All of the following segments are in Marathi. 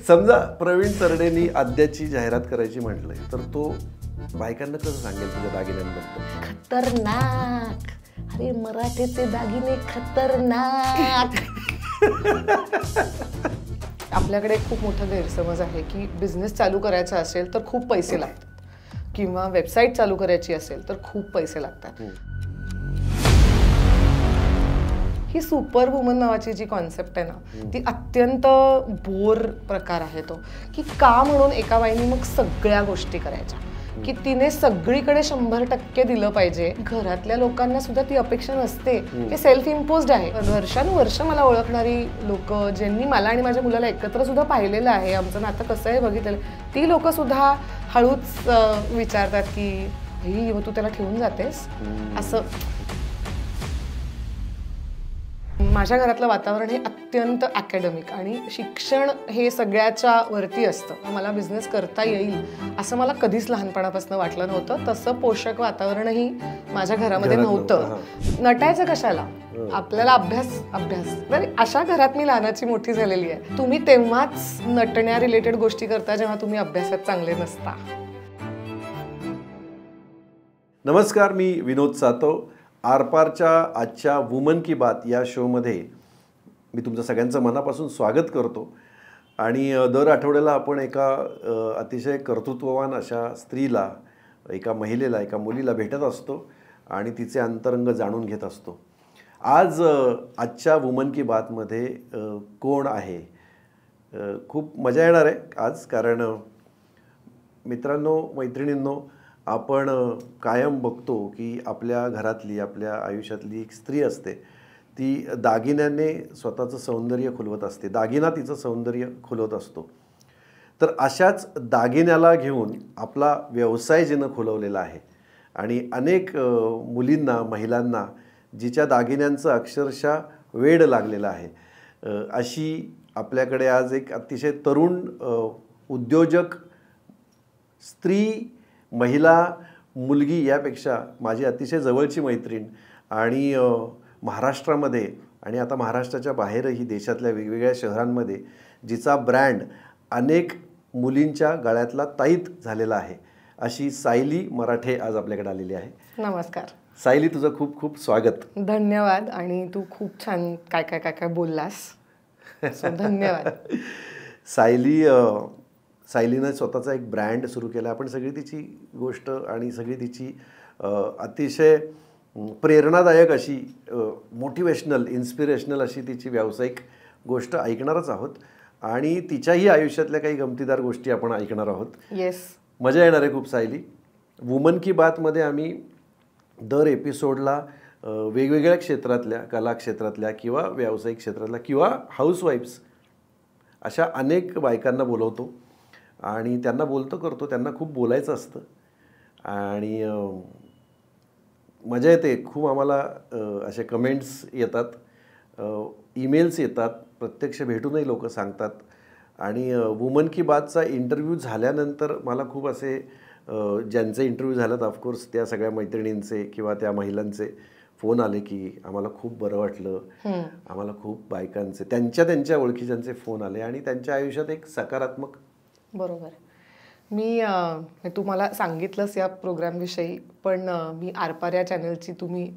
समजा प्रवीण तरडेंनी आद्याची जाहिरात करायची म्हटलंय तर तो बायकांना कसं सांगेल तुझ्या दागिन्यांबद्दल? खतरनाक, अरे मराठीचे दागिने खतरनाक. आपल्याकडे खूप मोठा गैरसमज आहे की बिझनेस चालू करायचा असेल तर खूप पैसे लागतात किंवा वेबसाईट चालू करायची असेल तर खूप पैसे लागतात. ही सुपर वुमन नावाची जी कॉन्सेप्ट आहे ना ती अत्यंत बोर प्रकार आहे तो, की का म्हणून एका बाईने मग सगळ्या गोष्टी करायच्या, की तिने सगळीकडे 100% दिलं पाहिजे. घरातल्या लोकांना सुद्धा ती अपेक्षा नसते, हे सेल्फ इम्पोज्ड आहे. वर्षानुवर्ष मला ओळखणारी लोक, ज्यांनी मला आणि माझ्या मुलाला एकत्र सुद्धा पाहिलेलं आहे, आमचं नातं कसं आहे बघितलेलं, ती लोक सुद्धा हळूच विचारतात की ही तू त्याला ठेवून जातेस असं. माझ्या घरातलं वातावरण हे अत्यंत अकॅडमिक आणि शिक्षण हे सगळ्याच्या वरती असतं. मला बिझनेस करता येईल असं मला कधीच लहानपणापासून वाटलं नव्हतं. तसं पोषक वातावरणही माझ्या घरामध्ये नव्हतं. नटायचं कशाला, आपल्याला अभ्यास. तर अशा घरात मी लहानाची मोठी झालेली आहे. तुम्ही तेव्हाच नटण्या रिलेटेड गोष्टी करता जेव्हा तुम्ही अभ्यासात चांगले नसता. नमस्कार, मी विनोद सातव. आरपारच्या आजच्या वुमन की बात या शोमध्ये मी तुमचं सगळ्यांचं मनापासून स्वागत करतो. आणि दर आठवड्याला आपण एका अतिशय कर्तृत्ववान अशा स्त्रीला, एका महिलेला, एका मुलीला भेटत असतो आणि तिचे अंतरंग जाणून घेत असतो. आज आजच्या वुमन की बातमध्ये कोण आहे? खूप मजा येणार आहे आज, कारण मित्रांनो, मैत्रिणींनो, आपण कायम बघतो की आपल्या घरातली, आपल्या आयुष्यातली एक स्त्री असते, ती दागिन्याने स्वतःचं सौंदर्य खुलवत असते, दागिना तिचं सौंदर्य खुलवत असतो. तर अशाच दागिन्याला घेऊन आपला व्यवसाय जिनं खुलवलेला आहे आणि अनेक मुलींना, महिलांना जिच्या दागिन्यांचं अक्षरशः वेड लागलेलं आहे, अशी आपल्याकडे आज एक अतिशय तरुण उद्योजक स्त्री, महिला, मुलगी, यापेक्षा माझी अतिशय जवळची मैत्रीण आणि महाराष्ट्रामध्ये आणि आता महाराष्ट्राच्या बाहेरही देशातल्या वेगवेगळ्या शहरांमध्ये जिचा ब्रँड अनेक मुलींच्या गळ्यातला ताईत झालेला आहे, अशी सायली मराठे आज आपल्याकडे आलेली आहे. नमस्कार सायली, तुझं खूप खूप स्वागत. धन्यवाद. आणि तू खूप छान काय बोललास, धन्यवाद. सायलीनं स्वतःचा एक ब्रँड सुरू केला. आपण सगळी तिची गोष्ट आणि सगळी तिची अतिशय प्रेरणादायक अशी, मोटिवेशनल, इन्स्पिरेशनल अशी तिची व्यावसायिक गोष्ट ऐकणारच आहोत आणि तिच्याही आयुष्यातल्या काही गमतीदार गोष्टी आपण ऐकणार आहोत. येस, मजा येणार आहे खूप. सायली, वुमन की बातमध्ये आम्ही दर एपिसोडला वेगवेगळ्या क्षेत्रातल्या, कला क्षेत्रातल्या किंवा व्यावसायिक क्षेत्रातल्या किंवा हाऊसवाईफ्स अशा अनेक बायकांना बोलवतो आणि त्यांना करतो. त्यांना खूप बोलायचं असतं आणि मजा येते खूप. आम्हाला असे कमेंट्स येतात, ईमेल्स येतात, प्रत्यक्ष भेटूनही लोक सांगतात. आणि वुमन की बातचा इंटरव्ह्यू झाल्यानंतर मला खूप असे, ज्यांचे इंटरव्ह्यू झालेत ऑफकोर्स त्या सगळ्या मैत्रिणींचे किंवा त्या महिलांचे फोन आले की आम्हाला खूप बरं वाटलं. आम्हाला खूप बायकांचे, त्यांच्या ओळखीच्यांचे फोन आले आणि त्यांच्या आयुष्यात एक सकारात्मक. बरोबर. मी तू मला सांगितलंस या प्रोग्रामविषयी, पण मी आरपार या चॅनलची, तुम्ही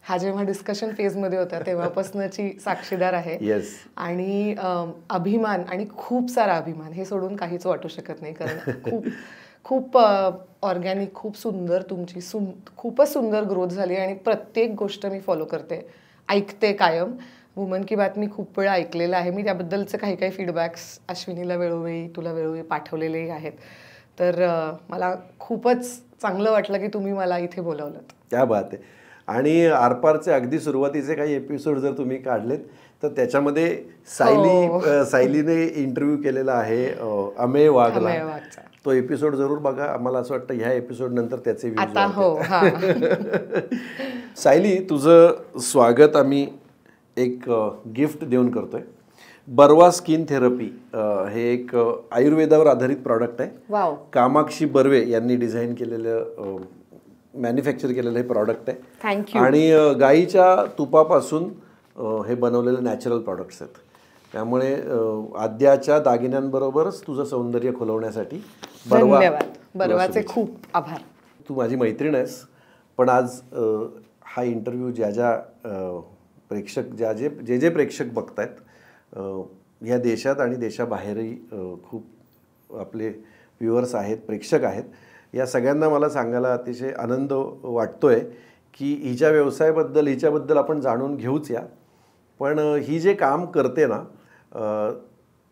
हा जेव्हा डिस्कशन फेजमध्ये होता तेव्हापासूनची साक्षीदार आहे. आणि अभिमान, आणि खूप सारा अभिमान, हे सोडून काहीच वाटू शकत नाही. कारण खूप ऑर्गॅनिक, खूप सुंदर तुमची खूपच सुंदर ग्रोथ झाली आणि प्रत्येक गोष्ट मी फॉलो करते, ऐकते कायम. वुमन की बात मी खूप वेळा ऐकलेलं आहे. मी त्याबद्दलचे काही फीडबॅक्स अश्विनीला वेळोवेळी, तुला वेळोवेळी पाठवलेलेही आहेत. तर मला खूपच चांगलं वाटलं की तुम्ही मला इथे बोलावलं. क्या बात आहे. आणि आरपारचे अगदी सुरुवातीचे काही एपिसोड जर तुम्ही काढलेत तर त्याच्यामध्ये सायलीने इंटरव्ह्यू केलेला आहे अमेय वाघला. तो एपिसोड जरूर बघा. आम्हाला असं वाटतं ह्या एपिसोड नंतर त्याचे सायली, तुझं स्वागत आम्ही एक गिफ्ट देऊन करतोय. बर्वा स्किन थेरपी हे एक आयुर्वेदावर आधारित प्रॉडक्ट आहे. कामाक्षी बर्वे यांनी डिझाईन केलेलं, मॅन्युफॅक्चर केलेलं हे प्रॉडक्ट आहे. थँक्यू. आणि गाईच्या तुपापासून हे बनवलेले नॅचरल प्रॉडक्ट्स आहेत. त्यामुळे आद्याच्या दागिन्यांबरोबरच तुझं सौंदर्य खुलवण्यासाठी धन्यवाद. बर्वाचे खूप आभार. तू माझी मैत्रीण आहेस, पण आज हा इंटरव्ह्यू ज्या प्रेक्षक जे प्रेक्षक बघतायत ह्या देशात आणि देशाबाहेरही खूप आपले व्ह्युअर्स आहेत, प्रेक्षक आहेत, या सगळ्यांना मला सांगायला अतिशय आनंद वाटतोय की हिच्याबद्दल आपण जाणून घेऊच या. पण ही जे काम करते ना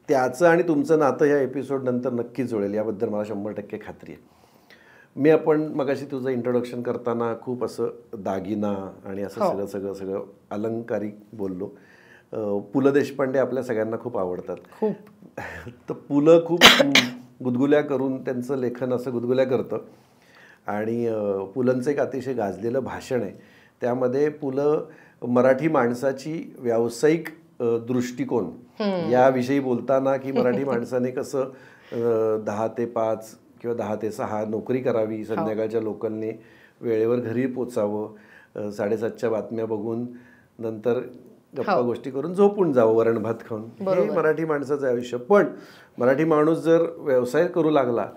त्याचं आणि तुमचं नातं ह्या एपिसोडनंतर नक्कीच जुळेल, याबद्दल मला 100% खात्री आहे. आपण मगाशी तुझं इंट्रोडक्शन करताना खूप असं दागिना आणि असं सगळं अलंकारिक बोललो. पु ल देशपांडे आपल्या सगळ्यांना खूप आवडतात. खूप तर पु ल खूप गुदगुल्या करून त्यांचं लेखन असं गुदगुल्या करतं आणि पुलंचं एक अतिशय गाजलेलं भाषण आहे. त्यामध्ये पु ल मराठी माणसाची व्यावसायिक दृष्टिकोन याविषयी बोलताना की मराठी माणसाने कसं 10 ते 5 किंवा 10 ते 6 नोकरी करावी, संध्याकाळच्या लोकांनी वेळेवर घरी पोचावं, 7:30च्या बातम्या बघून नंतर गप्पा गोष्टी करून झोपून जावं वरण भात खाऊन, हे मराठी माणसाचं आयुष्य. पण मराठी माणूस जर व्यवसाय करू लागला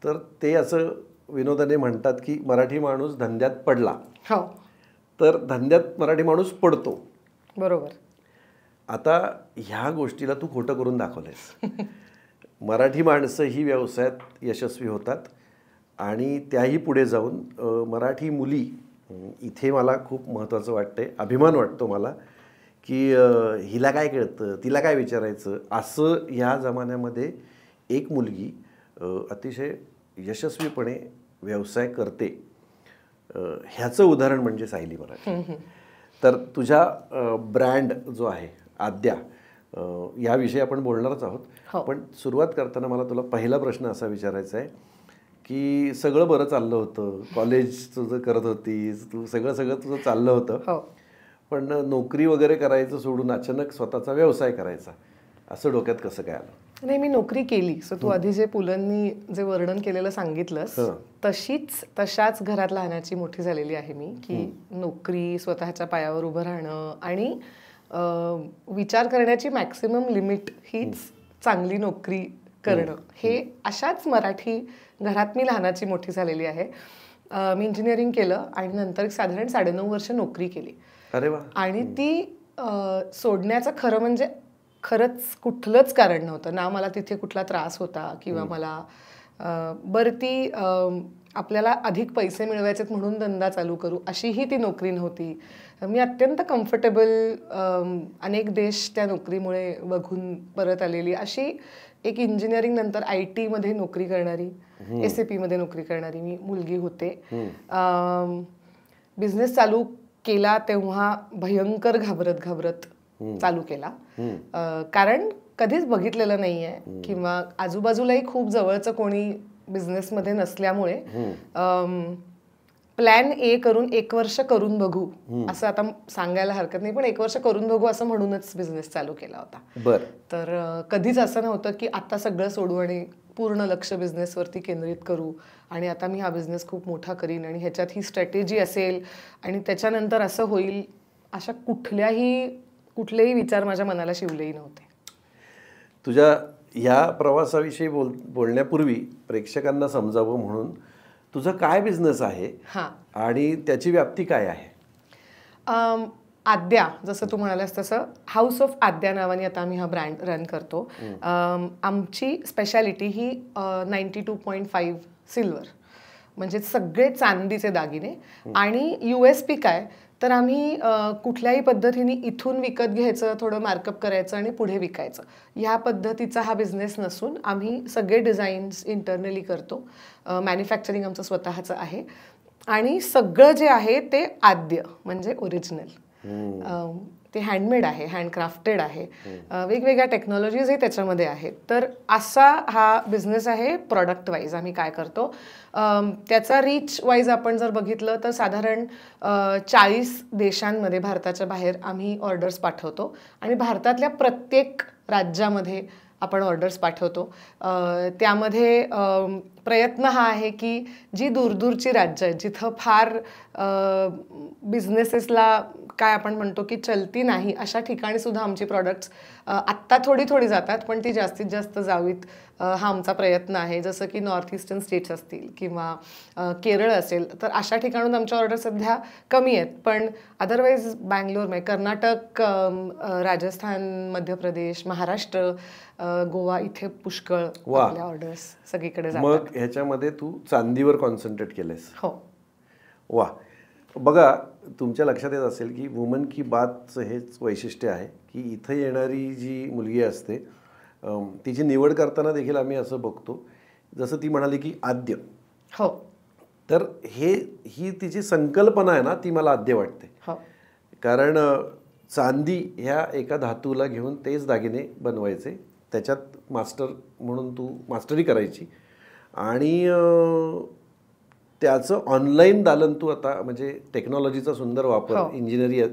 तर ते असं विनोदाने म्हणतात की मराठी माणूस धंद्यात पडला तर धंद्यात मराठी माणूस पडतो. बरोबर. आता ह्या गोष्टीला तू खोटं करून दाखवलंयस. मराठी माणसं ही व्यवसायात यशस्वी होतात आणि त्याही पुढे जाऊन मराठी मुली, इथे मला खूप महत्त्वाचं वाटतंय, अभिमान वाटतो मला की हिला काय कळतं, तिला काय विचारायचं, असं ह्या जमान्यामध्ये एक मुलगी अतिशय यशस्वीपणे व्यवसाय करते. ह्याचं उदाहरण म्हणजे सायली मराठे. तर तुझ्या ब्रँड जो आहे आद्या, याविषयी आपण बोलणारच आहोत. पण सुरुवात करताना मला तुला पहिला प्रश्न असा विचारायचा आहे की सगळं बरं चाललं होतं, कॉलेज तुझं करत होतीस, तू सगळं तुझं चाललं होतं, पण नोकरी वगैरे करायचं सोडून अचानक स्वतःचा व्यवसाय करायचा, असं डोक्यात कसं काय आलं? नाही, मी नोकरी केली. सो तू आधी जे पुलंनी जे वर्णन केलेलं सांगितलंस तशाच घरात लहानाची मोठी झालेली आहे मी, की नोकरी, स्वतःच्या पायावर उभं राहणं आणि विचार करण्याची मॅक्सिमम लिमिट हीच चांगली नोकरी करणं, हे अशाच मराठी घरात मी लहानाची मोठी झालेली आहे. मी इंजिनिअरिंग केलं आणि नंतर साधारण 9.5 वर्ष नोकरी केली. अरे वा. आणि ती सोडण्याचं खरं म्हणजे खरंच कुठलंच कारण नव्हतं ना. मला तिथे कुठला त्रास होता किंवा मला ती आपल्याला अधिक पैसे मिळवायचेत म्हणून धंदा चालू करू अशीही ती नोकरी नव्हती. मी अत्यंत कम्फर्टेबल, अनेक देश त्या नोकरीमुळे बघून परत आलेली अशी एक इंजिनिअरिंग नंतर IT मध्ये नोकरी करणारी, SAP मध्ये नोकरी करणारी मी मुलगी होते. बिझनेस चालू केला तेव्हा भयंकर घाबरत चालू केला, कारण कधीच बघितलेलं नाहीये किंवा आजूबाजूलाही खूप जवळचं कोणी बिझनेसमध्ये नसल्यामुळे प्लॅन A करून 1 वर्ष करून बघू असं आता सांगायला हरकत नाही, पण 1 वर्ष करून बघू असं म्हणूनच बिझनेस चालू केला होता. तर कधीच असं नव्हतं की आता सगळं सोडू आणि पूर्ण लक्ष बिझनेसवरती केंद्रित करू आणि आता मी हा बिझनेस खूप मोठा करीन आणि ह्याच्यात ही स्ट्रॅटेजी असेल आणि त्याच्यानंतर असं होईल, अशा कुठलेही विचार माझ्या मनाला शिवलेही नव्हते. तुझ्या ह्या प्रवासाविषयी बोलण्यापूर्वी प्रेक्षकांना समजावं म्हणून तुझा काय बिझनेस आहे आणि त्याची व्याप्ती काय आहे? आद्या, जसं तू म्हणालास तसं हाऊस ऑफ आद्या नावाने आता आम्ही हा ब्रँड रन करतो. आमची स्पेशालिटी ही 92.5 सिल्वर, म्हणजे सगळे चांदीचे दागिने. आणि USP काय, तर आम्ही कुठल्याही पद्धतीने इथून विकत घ्यायचं, थोडं मार्कअप करायचं आणि पुढे विकायचं, ह्या पद्धतीचा हा बिझनेस नसून आम्ही सगळे डिझाईन्स इंटरनली करतो. मॅन्युफॅक्चरिंग आमचं स्वतःचं आहे आणि सगळं जे आहे ते आद्य म्हणजे ओरिजिनल. ते हँडमेड आहे, हँडक्राफ्टेड आहे, वेगवेगळ्या टेक्नॉलॉजीजही त्याच्यामध्ये आहेत. तर असा हा बिझनेस आहे. प्रॉडक्ट वाईज आम्ही काय करतो, त्याचा रीच वाईज आपण जर बघितलं तर साधारण 40 देशांमध्ये भारताच्या बाहेर आम्ही ऑर्डर्स पाठवतो आणि भारतातल्या प्रत्येक राज्यामध्ये आपण ऑर्डर्स पाठवतो. त्यामध्ये प्रयत्न हा आहे की जी दूरदूरची राज्य आहेत जिथं फार बिझनेसेसला काय आपण म्हणतो की चलती नाही अशा ठिकाणी सुद्धा आमची प्रॉडक्ट्स आत्ता थोडी थोडी जातात पण ती जास्तीत जास्त जावीत हा आमचा प्रयत्न आहे. जसं की नॉर्थ ईस्टर्न स्टेट्स असतील किंवा केरळ असेल तर अशा ठिकाणून आमच्या ऑर्डर सध्या कमी आहेत. पण अदरवाईज बँगलोर म्हणजे कर्नाटक, राजस्थान, मध्य प्रदेश, महाराष्ट्र, गोवा इथे पुष्कळ आपल्या ऑर्डर्स सगळीकडे जातात. मग ह्याच्यामध्ये तू चांदीवर कॉन्सन्ट्रेट केलंयस. हो. वा. बघा, तुमच्या लक्षात येत असेल की वुमन की बातचं हेच वैशिष्ट्य आहे की इथं येणारी जी मुलगी असते तिची निवड करताना देखील आम्ही असं बघतो, जसं ती म्हणाली की आद्य. हो. तर ही तिची संकल्पना आहे ना, ती मला आद्य वाटते. हो. कारण चांदी ह्या एका धातूला घेऊन तेच दागिने बनवायचे, त्याच्यात मास्टर म्हणून तू मास्टरी करायची आणि त्याचं ऑनलाईन दालन तू आता म्हणजे टेक्नॉलॉजीचा सुंदर वापर,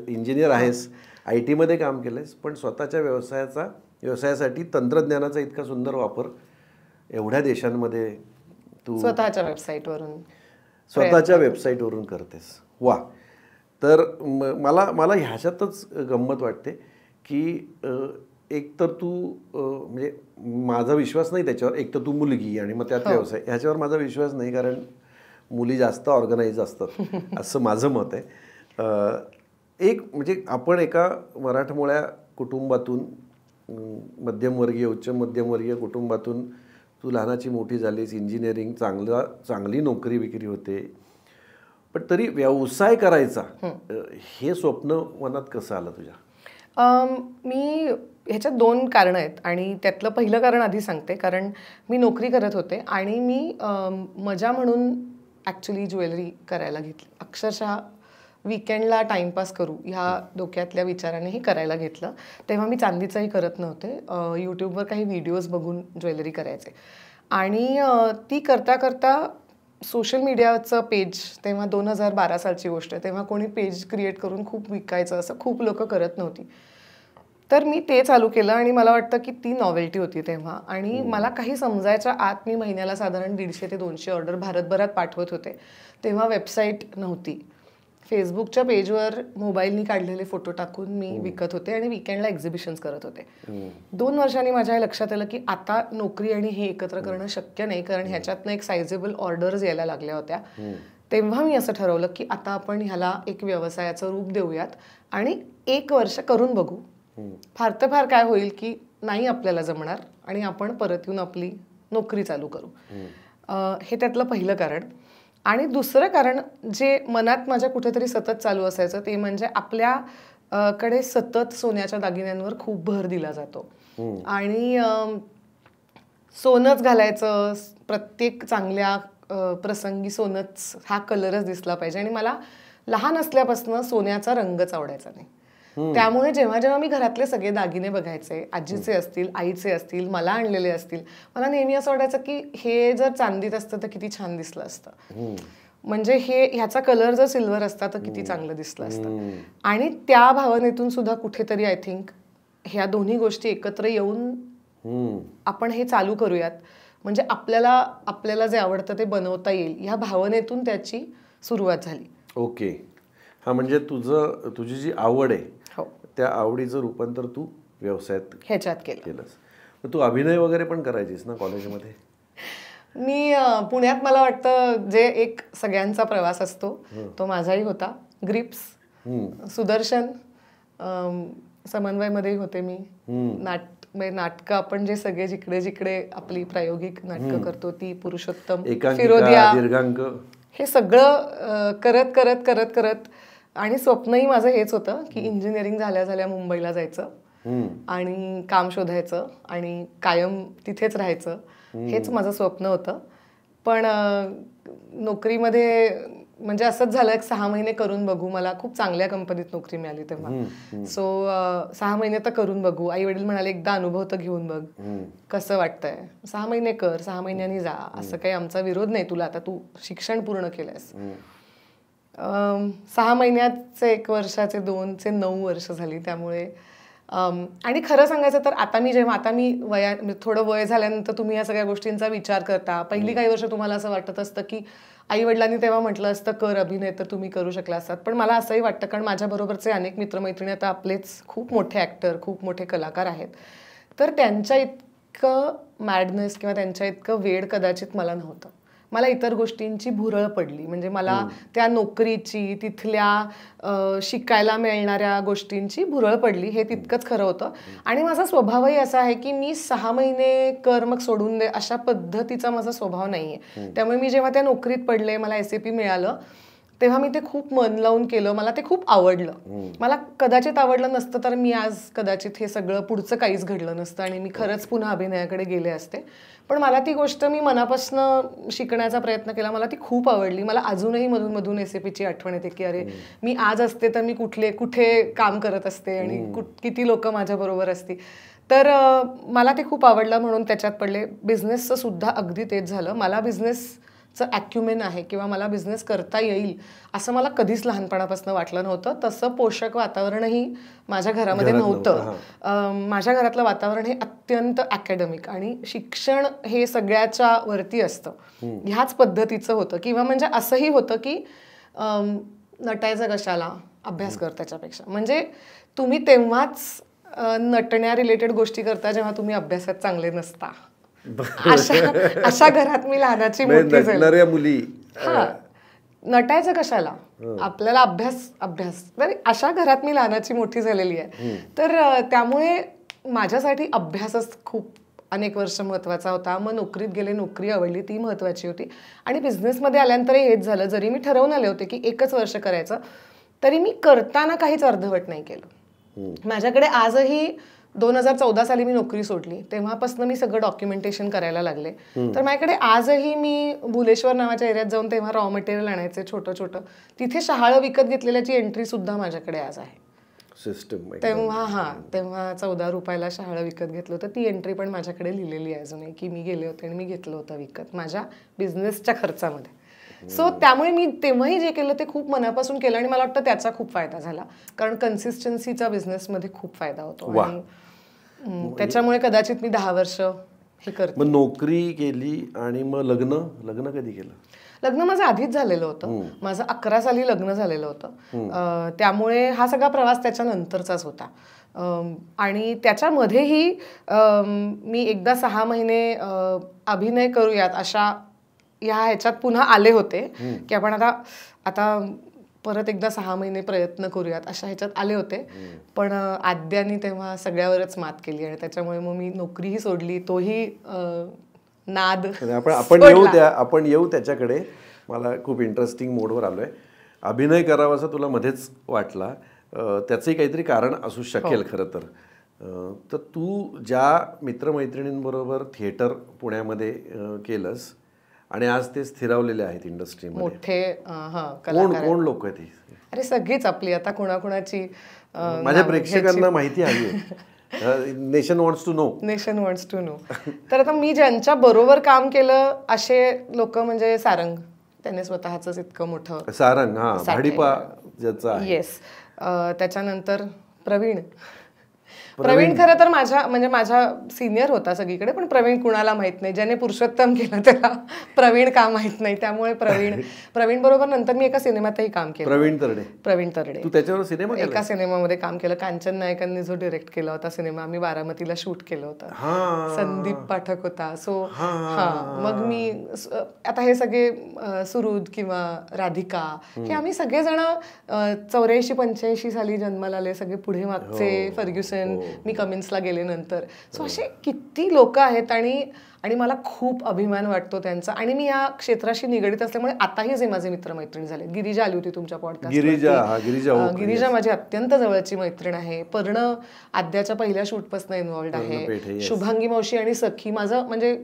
इंजिनियर आहेस, IT मध्ये काम केलंयस, पण स्वतःच्या व्यवसायासाठी तंत्रज्ञानाचा इतका सुंदर वापर एवढ्या देशांमध्ये तू स्वतःच्या वेबसाईटवरून करतेस. वा. तर मला ह्याच्यातच गंमत वाटते की एक तर तू म्हणजे माझा विश्वास नाही त्याच्यावर, एक तर तू मुलगी आणि मग त्यात व्यवसाय, ह्याच्यावर माझा विश्वास नाही कारण मुली जास्त ऑर्गनाईज असतात असं माझं मत आहे. एक म्हणजे आपण एका मराठमोळ्या कुटुंबातून, मध्यमवर्गीय उच्च मध्यमवर्गीय कुटुंबातून तू लहानाची मोठी झालीस, इंजिनिअरिंग, चांगली नोकरी विक्री होते, पण तरी व्यवसाय करायचा हे स्वप्न मनात कसं आलं तुझ्या? मी ह्याच्यात 2 कारणं आहेत आणि त्यातलं पहिलं कारण आधी सांगते. कारण मी नोकरी करत होते आणि मी मजा म्हणून ॲक्च्युली ज्वेलरी करायला घेतली. अक्षरशः वीकेंडला टाईमपास करू ह्या डोक्यातल्या विचारानेही करायला घेतलं. तेव्हा मी चांदीचंही करत नव्हते. यूट्यूबवर काही व्हिडिओज बघून ज्वेलरी करायचे आणि ती करता करता सोशल मीडियाचं पेज, तेव्हा 2012 सालची गोष्ट आहे, तेव्हा कोणी पेज क्रिएट करून खूप विकायचं असं खूप लोक करत नव्हती. तर मी ते चालू केलं आणि मला वाटतं की ती नॉवेल्टी होती तेव्हा आणि मला काही समजायच्या आत मी महिन्याला साधारण 150 ते 200 ऑर्डर भारतभरात पाठवत होते. तेव्हा वेबसाईट नव्हती. फेसबुकच्या पेजवर मोबाईलनी काढलेले फोटो टाकून मी विकत होते आणि वीकेंडला एक्झिबिशन्स करत होते. 2 वर्षांनी माझ्या लक्षात आलं की आता नोकरी आणि हे एकत्र करणं शक्य नाही कारण ह्याच्यातनं एक सायझेबल ऑर्डर्स यायला लागल्या होत्या. तेव्हा मी असं ठरवलं की आता आपण ह्याला एक व्यवसायाचं रूप देऊयात आणि 1 वर्ष करून बघू. फार तर फार काय होईल की नाही आपल्याला जमणार आणि आपण परत येऊन आपली नोकरी चालू करू. हे त्यातलं पहिलं कारण. आणि दुसरं कारण जे मनात माझ्या कुठेतरी सतत चालू असायचं ते म्हणजे आपल्याकडे सतत सोन्याच्या दागिन्यांवर खूप भर दिला जातो आणि सोनंच घालायचं, प्रत्येक चांगल्या प्रसंगी सोनंच हा कलरच दिसला पाहिजे आणि मला लहान असल्यापासून सोन्याचा रंगच आवडायचा नाही. त्यामुळे जेव्हा जेव्हा मी घरातले सगळे दागिने बघायचे, आजीचे असतील, आईचे असतील, मला आणलेले असतील, मला नेहमी असं वाटायचं की हे जर चांदीत असतं तर किती छान दिसलं असतं, म्हणजे ह्याचा कलर जर सिल्वर असता तर किती चांगलं दिसलं असतं. आणि त्या भावनेतून सुद्धा कुठेतरी आय थिंक ह्या दोन्ही गोष्टी एकत्र येऊन आपण हे चालू करूयात, म्हणजे आपल्याला जे आवडतं ते बनवता येईल ह्या भावनेतून त्याची सुरुवात झाली. ओके. हा, म्हणजे तुझी जी आवड आहे त्या आवडीचं रूपांतर तू व्यवसायात ह्याच्यात केलंस. तू अभिनय वगैरे पण करायचीस ना कॉलेजमध्ये? मी पुण्यात मला वाटतं जे एक सगळ्यांचा प्रवास असतो तो माझाही होता. ग्रिप्स, सुदर्शन, समन्वयमध्येही होते मी. नाटकं आपण जे सगळे जिकडे जिकडे आपली प्रायोगिक नाटकं करतो ती, पुरुषोत्तम, फिरोदिया, दीर्घांक, हे सगळं करत करत करत करत आणि स्वप्नही माझं हेच होतं की इंजिनिअरिंग झाल्या झाल्या मुंबईला जायचं आणि काम शोधायचं आणि कायम तिथेच राहायचं, हेच माझं स्वप्न होतं. पण नोकरीमध्ये म्हणजे असंच झालं, 6 महिने करून बघू, मला खूप चांगल्या कंपनीत नोकरी मिळाली तेव्हा. सो 6 महिने तर करून बघू. आई वडील म्हणाले एकदा अनुभव तर घेऊन बघ कसं वाटतंय, 6 महिने कर, 6 महिन्यांनी जा, असं काही आमचा विरोध नाही तुला, आता तू शिक्षण पूर्ण केलंयस. 6 महिन्याचे 1 वर्षाचे 2चे 9 वर्ष झाली. त्यामुळे आणि खरं सांगायचं तर आता मी थोडं वय झाल्यानंतर तुम्ही या सगळ्या गोष्टींचा विचार करता. पहिली काही वर्ष तुम्हाला असं वाटत असतं की आई वडिलांनी तेव्हा म्हटलं असतं कर अभिनय, तर तुम्ही करू शकला असतात. पण मला असंही वाटतं, कारण माझ्याबरोबरचे अनेक मित्रमैत्रिणी आता आपलेच खूप मोठे ॲक्टर, खूप मोठे कलाकार आहेत, तर त्यांच्या इतकं मॅडनेस किंवा त्यांच्या इतकं वेड कदाचित मला नव्हतं. मला इतर गोष्टींची भुरळ पडली. म्हणजे मला त्या नोकरीची, तिथल्या शिकायला मिळणाऱ्या गोष्टींची भुरळ पडली, हे तितकंच खरं होतं. आणि माझा स्वभावही असा आहे की मी 6 महिने कर मग सोडून दे अशा पद्धतीचा माझा स्वभाव नाही आहे. त्यामुळे मी जेव्हा त्या नोकरीत पडले, मला SAP मिळालं, तेव्हा मी ते खूप मन लावून केलं. मला ते खूप आवडलं. मला कदाचित आवडलं नसतं तर मी आज कदाचित हे सगळं पुढचं काहीच घडलं नसतं आणि मी खरंच पुन्हा अभिनयाकडे गेले असते. पण मला ती गोष्ट मी मनापासून शिकण्याचा प्रयत्न केला. मला ती खूप आवडली. मला अजूनही मधून मधून SAPची आठवण येते की अरे मी आज असते तर मी कुठे काम करत असते आणि किती लोक माझ्याबरोबर असती. तर मला ते खूप आवडलं म्हणून त्याच्यात पडले. बिझनेसचं सुद्धा अगदी तेच झालं. मला बिझनेसचं ॲक्युमेन आहे किंवा मला बिझनेस करता येईल असं मला कधीच लहानपणापासून वाटलं नव्हतं. तसं पोषक वातावरणही माझ्या घरामध्ये नव्हतं. माझ्या घरातलं वातावरण हे अत्यंत अकॅडमिक आणि शिक्षण हे सगळ्याच्या वरती असतं, ह्याच पद्धतीचं होतं. किंवा म्हणजे असंही होतं की नटायचं कशाला, अभ्यास कर त्याच्यापेक्षा. म्हणजे तुम्ही तेव्हाच नटण्या रिलेटेड गोष्टी करता जेव्हा तुम्ही अभ्यासात चांगले नसता. अशा घरात मी लहानाची मोठी झाली. मुली नटायचं कशाला, आपल्याला अभ्यास. तर अशा घरात मी लहानाची मोठी झालेली आहे. तर त्यामुळे माझ्यासाठी अभ्यासच खूप अनेक वर्ष महत्वाचा होता. मग नोकरीत गेले, नोकरी आवडली, ती महत्वाची होती. आणि बिझनेसमध्ये आल्यानंतरही हेच झालं. जरी मी ठरवून आले होते की 1च वर्ष करायचं, तरी मी करताना काहीच अर्धवट नाही केलं. माझ्याकडे आजही 2014 साली मी नोकरी सोडली, तेव्हापासून मी सगळं डॉक्युमेंटेशन करायला लागले. तर माझ्याकडे आजही मी भुलेश्वर नावाच्या एरियात जाऊन तेव्हा रॉ मटेरियल आणायचे छोटं. तिथे शहाळं विकत घेतलेल्याची एंट्री सुद्धा माझ्याकडे आज आहे. सिस्टम तेव्हा 14 रुपयाला शहाळं विकत घेतलं होतं. ती एंट्री पण माझ्याकडे लिहिलेली आहे अजूनही की मी गेले होते आणि मी घेतलं होतं विकत माझ्या बिझनेसच्या खर्चामध्ये. सो त्यामुळे मी तेव्हाही जे केलं ते खूप मनापासून केलं आणि मला वाटतं त्याचा खूप फायदा झाला. कारण कन्सिस्टन्सीचा बिझनेसमध्ये खूप फायदा होतो आणि त्याच्यामुळे कदाचित मी 10 वर्ष हे करते. मग नोकरी केली आणि मग लग्न कधी केलं? लग्न माझं आधीच झालेलं होतं. माझं 11 साली लग्न झालेलं होतं. त्यामुळे हा सगळा प्रवास त्याच्यानंतरचाच होता. आणि त्याच्यामध्येही मी एकदा 6 महिने अभिनय करूयात अशा ह्याच्यात पुन्हा आले होते की आपण आता परत एकदा 6 महिने प्रयत्न करूयात अशा ह्याच्यात आले होते. पण आद्यानी तेव्हा सगळ्यावरच मात केली आणि त्याच्यामुळे मग मी नोकरीही सोडली, तोही नाद. आपण येऊ त्याच्याकडे. मला खूप इंटरेस्टिंग मोडवर आलोय. अभिनय करावा असं तुला मध्येच वाटला, त्याचंही काहीतरी कारण असू शकेल खरं तर. तर तू ज्या मित्रमैत्रिणींबरोबर थिएटर पुण्यामध्ये केलंस आणि आज ते स्थिरावलेले आहेत इंडस्ट्रीमध्ये, मोठे कोण लोक आहेत? अरे सगळीच आपली. आता कोणाकोणाची माझ्या प्रेक्षकांना माहिती हवी आहे. Nation wants to know. तर आता मी ज्यांच्या बरोबर काम केलं असे लोक म्हणजे सारंग, त्याने स्वतःच इतकं मोठं सारंग भाडीपा ज्याचं आहे. येस. त्याच्यानंतर प्रवीण खरं तर माझा सिनियर होता सगळीकडे, पण प्रवीण कुणाला माहित नाही. ज्याने पुरुषोत्तम केलं त्याला प्रवीण का माहित नाही. त्यामुळे प्रवीण बरोबर नंतर मी एका सिनेमातही काम केलं. प्रवीण तरडे. तू त्याच्यावर सिनेमा केला? एका सिनेमामध्ये काम केलं. कांचन नायकांनी जो डिरेक्ट केला होता सिनेमा, आम्ही बारामतीला शूट केलं होतं. संदीप पाठक होता. सो मग मी आता हे सगळे सुरुद किंवा राधिका हे आम्ही सगळेजण 84-85 साली जन्माला आले, सगळे पुढे मागचे, फर्ग्युसन, मी कमिन्सला गेले नंतर. सो असे किती लोक आहेत आणि मला खूप अभिमान वाटतो त्यांचा. आणि मी या क्षेत्राशी निगडीत असल्यामुळे आताही जे माझे मित्रमैत्रिणी झाले. गिरिजा आली होती तुमच्या पॉडकास्ट. गिरिजा माझी अत्यंत जवळची मैत्रीण आहे. पर्ण आद्याच्या पहिल्या शूटपासून इन्व्हॉल्ड आहे. शुभांगी मावशी आणि सखी माझं म्हणजे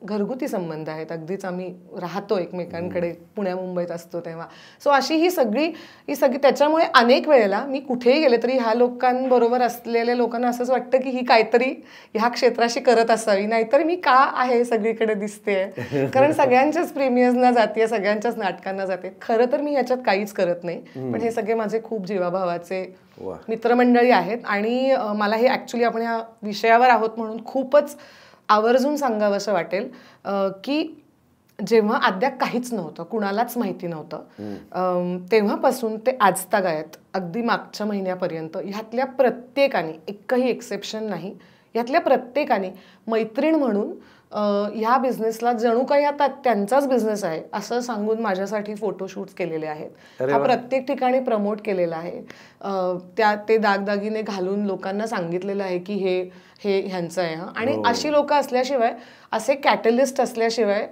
घरगुती संबंध आहेत. अगदीच आम्ही राहतो एकमेकांकडे, पुण्या मुंबईत असतो तेव्हा. सो अशी ही सगळी त्याच्यामुळे अनेक वेळेला मी कुठेही गेले तरी ह्या लोकांबरोबर असलेले बघितलेल्या लोकांना असंच वाटतं की ही काहीतरी ह्या क्षेत्राशी करत असावी, नाहीतर मी का आहे सगळीकडे दिसते, कारण सगळ्यांच्याच प्रीमियर्सना जाते, सगळ्यांच्याच नाटकांना जाते. खरं तर मी ह्याच्यात काहीच करत नाही, पण हे सगळे माझे खूप जीवाभावाचे मित्रमंडळी आहेत. आणि मला हे ॲक्च्युली आपण ह्या विषयावर आहोत म्हणून खूपच आवर्जून सांगावंसं वाटेल की जेव्हा अद्याप काहीच नव्हतं, कुणालाच माहिती नव्हतं, तेव्हापासून ते आजतागायत अगदी मागच्या महिन्यापर्यंत ह्यातल्या प्रत्येकाने, एकही एक्सेप्शन नाही, ह्यातल्या प्रत्येकाने मैत्रीण म्हणून ह्या बिझनेसला जणू काही आता त्यांचाच बिझनेस आहे असं सांगून माझ्यासाठी फोटोशूट्स केलेले आहेत. हा प्रत्येक ठिकाणी प्रमोट केलेला आहे. ते दागदागिने घालून लोकांना सांगितलेलं आहे की हे हे ह्यांचं आहे. आणि अशी लोक असल्याशिवाय, असे कॅटलिस्ट असल्याशिवाय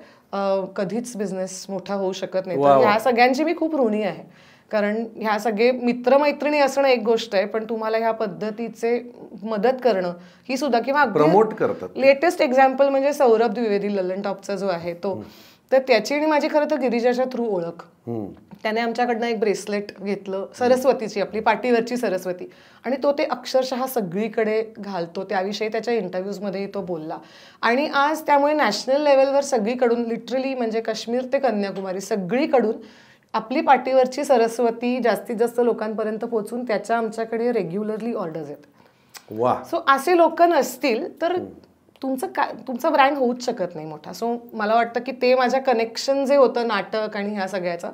कधीच बिझनेस मोठा होऊ शकत नाही. तर ह्या सगळ्यांची मी खूप ऋणी आहे, कारण ह्या सगळे मित्रमैत्रिणी असणं एक गोष्ट आहे, पण तुम्हाला ह्या पद्धतीचे मदत करणं ही सुद्धा, किंवा प्रमोट करतात. लेटेस्ट एक्झाम्पल म्हणजे सौरभ द्विवेदी, ललन टॉपचा जो आहे तो, तर त्याची आणि माझी खरं तर गिरिजाच्या थ्रू ओळख. त्याने आमच्याकडनं एक ब्रेसलेट घेतलं, सरस्वतीची, आपली पाठीवरची सरस्वती, आणि तो ते अक्षरशः सगळीकडे घालतो. त्याविषयी त्याच्या इंटरव्ह्यूजमध्येही तो बोलला. आणि आज त्यामुळे नॅशनल लेवलवर सगळीकडून, लिटरली म्हणजे काश्मीर ते कन्याकुमारी सगळीकडून आपली पाठीवरची सरस्वती जास्तीत जास्त लोकांपर्यंत पोहोचून त्याच्या आमच्याकडे रेग्युलरली ऑर्डर्स येतात. वा. सो असे लोक नसतील तर तुमचा ब्रँड होऊच शकत नाही मोठा. सो मला वाटतं की ते माझ्या कनेक्शन जे होतं नाटक आणि ह्या सगळ्याचं,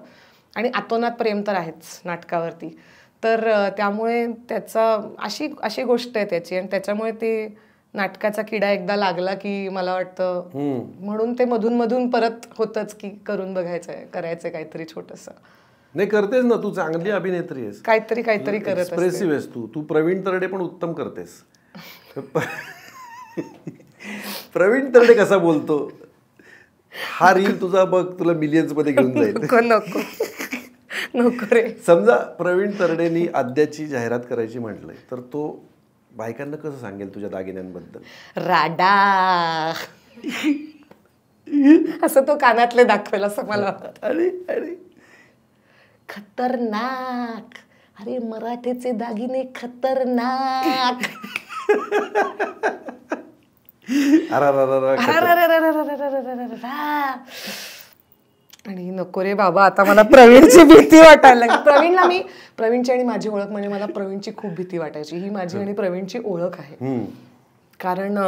आणि आतोनात प्रेम तर आहेच नाटकावरती, तर त्यामुळे त्याचा अशी गोष्ट आहे त्याची. आणि त्याच्यामुळे ते नाटकाचा किडा एकदा लागला की मला वाटतं म्हणून ते मधून मधून परत होतच की करून बघायचंय, करायचंय काहीतरी छोटंसं. नाही, करतेस ना तू, चांगली अभिनेत्री आहेस, काहीतरी करत, एक्सप्रेसिव्ह आहेस तू. प्रवीण तरडे पण उत्तम करतेस. प्रवीण तरडे कसा बोलतो, हा रील तुझा बघ, तुला मिलियन्स मध्ये घेऊन जाईल. नको नको रे. समजा प्रवीण तरडेनी आद्याची जाहिरात करायची म्हटलंय, तर तो बायकांना कसं सांगेल तुझ्या दागिन्यांबद्दल? राडा असं तो कानातले दाखवेल असं मला वाटतं. अरे खतरनाक, अरे मराठीचे दागिने खतरनाक. आणि नको रे बाबा, आता मला प्रवीणची भीती वाटायला लागली. प्रवीणची आणि माझी ओळख म्हणजे मला प्रवीणची खूप भीती वाटायची. ही माझी आणि प्रवीणची ओळख आहे, कारण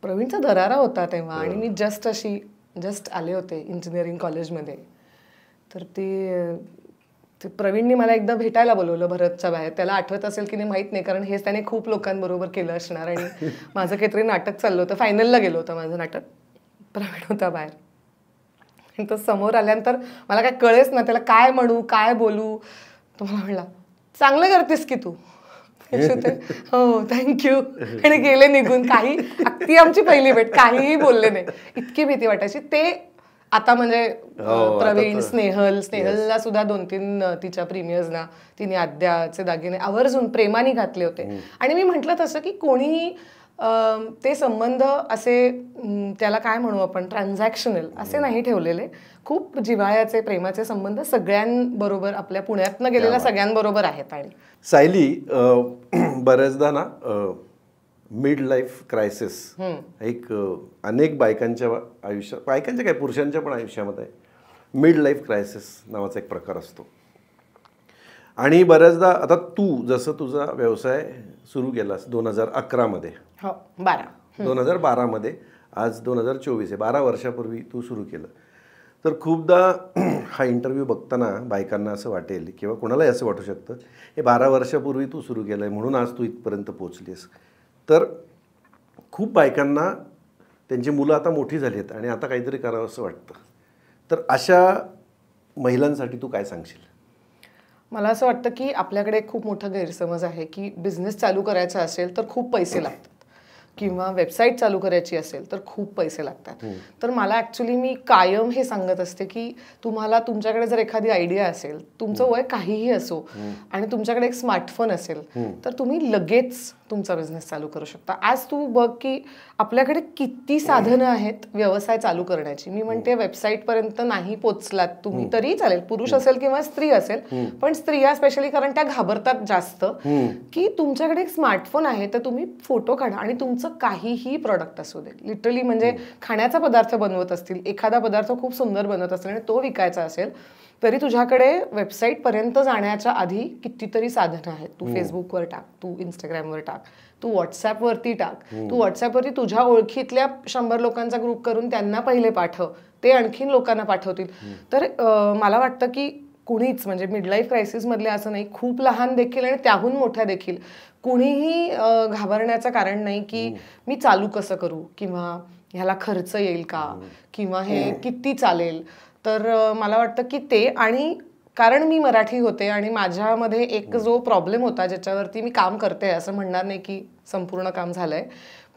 प्रवीणचा दरारा होता तेव्हा, आणि मी जस्ट आले होते इंजिनिअरिंग कॉलेजमध्ये. तर ते प्रवीणने मला एकदा भेटायला बोलवलं भरतच्या बाहेर. त्याला आठवत असेल की नाही माहीत नाही, कारण हेच त्याने खूप लोकांबरोबर केलं असणार. आणि माझं काहीतरी नाटक चाललं होतं, फायनलला गेलो होतं माझं नाटक, प्रवीण होता बाहेर. आणि तो समोर आल्यानंतर मला काय कळेच ना त्याला काय म्हणू, काय बोलू. तो मला म्हणला, चांगलं करतेस की तू. हो थँक्यू, आणि गेले निघून. ती आमची पहिली भेट, काहीही बोलले नाही. इतकी भीती वाटायची. ते आता म्हणजे प्रवीण, स्नेहलला सुद्धा 2-3 तिच्या प्रीमियर्सना तिने आद्याचे दागिने आवर्जून प्रेमाने घातले होते. आणि मी म्हटलं तसं की कोणीही ते संबंध असे, त्याला काय म्हणू आपण, ट्रान्झॅक्शनल असे नाही ठेवलेले. खूप जिव्हाळ्याचे, प्रेमाचे संबंध सगळ्यांबरोबर, आपल्या पुण्यातनं गेलेल्या सगळ्यांबरोबर आहेत. आणि सायली, बऱ्याचदा ना मिड लाईफ क्रायसिस एक अनेक बायकांच्या आयुष्यात, बायकांच्या काय पुरुषांच्या पण आयुष्यामध्ये मिड लाईफ क्रायसिस नावाचा एक प्रकार असतो. आणि बऱ्याचदा आता तू जसं तुझा व्यवसाय सुरू केलास 2011 मध्ये, 2012 मध्ये, आज 2024 आहे, 12 वर्षापूर्वी तू सुरू केलं. तर खूपदा हा इंटरव्ह्यू बघताना बायकांना असं वाटेल किंवा कोणालाही असं वाटू शकतं, हे 12 वर्षापूर्वी तू सुरू केलं आहे म्हणून आज तू इथपर्यंत पोचलीस. तर खूप बायकांना त्यांची मुलं आता मोठी झाली आहेत आणि आता काहीतरी करावं असं वाटतं. तर अशा महिलांसाठी तू काय सांगशील? मला असं वाटतं की आपल्याकडे खूप मोठा गैरसमज आहे की बिझनेस चालू करायचा असेल तर खूप पैसे लागतात, किंवा वेबसाईट चालू करायची असेल तर खूप पैसे लागतात. तर मला ॲक्च्युली मी कायम हे सांगत असते की तुम्हाला तुमच्याकडे जर एखादी आयडिया असेल, तुमचं वय काहीही असो आणि तुमच्याकडे एक स्मार्टफोन असेल तर तुम्ही लगेच तुमचा बिझनेस चालू करू शकता. आज तू बघ की आपल्याकडे किती साधनं आहेत व्यवसाय चालू करण्याची. मी म्हणते वेबसाईट पर्यंत नाही पोचलात तुम्ही तरी चालेल, पुरुष असेल किंवा स्त्री असेल, पण स्त्रिया स्पेशली कारण त्या घाबरतात जास्त, की तुमच्याकडे एक स्मार्टफोन आहे तर तुम्ही फोटो काढा आणि तुमचं काहीही प्रॉडक्ट असू दे, लिटरली म्हणजे खाण्याचा पदार्थ बनवत असतील, एखादा पदार्थ खूप सुंदर बनवत असेल आणि तो विकायचा असेल तरी तुझ्याकडे वेबसाईट पर्यंत जाण्याच्या आधी कितीतरी साधनं आहेत. तू फेसबुकवर टाक, तू इंस्टाग्रामवर टाक, तू व्हॉट्सॲपवरती टाक, तू व्हॉट्सॲपवरती तुझ्या ओळखीतल्या 100 लोकांचा ग्रुप करून त्यांना पहिले पाठव, ते आणखीन लोकांना पाठवतील. तर मला वाटतं की कुणीच म्हणजे मिडलाईफ क्रायसिस मधले असं नाही, खूप लहान देखील आणि त्याहून मोठ्या देखील कुणीही घाबरण्याचं कारण नाही की मी चालू कसं करू किंवा ह्याला खर्च येईल का किंवा हे किती चालेल. तर मला वाटतं की ते, आणि कारण मी मराठी होते आणि माझ्यामध्ये एक जो प्रॉब्लेम होता ज्याच्यावरती मी काम करते, असं म्हणणार नाही की संपूर्ण काम झालंय,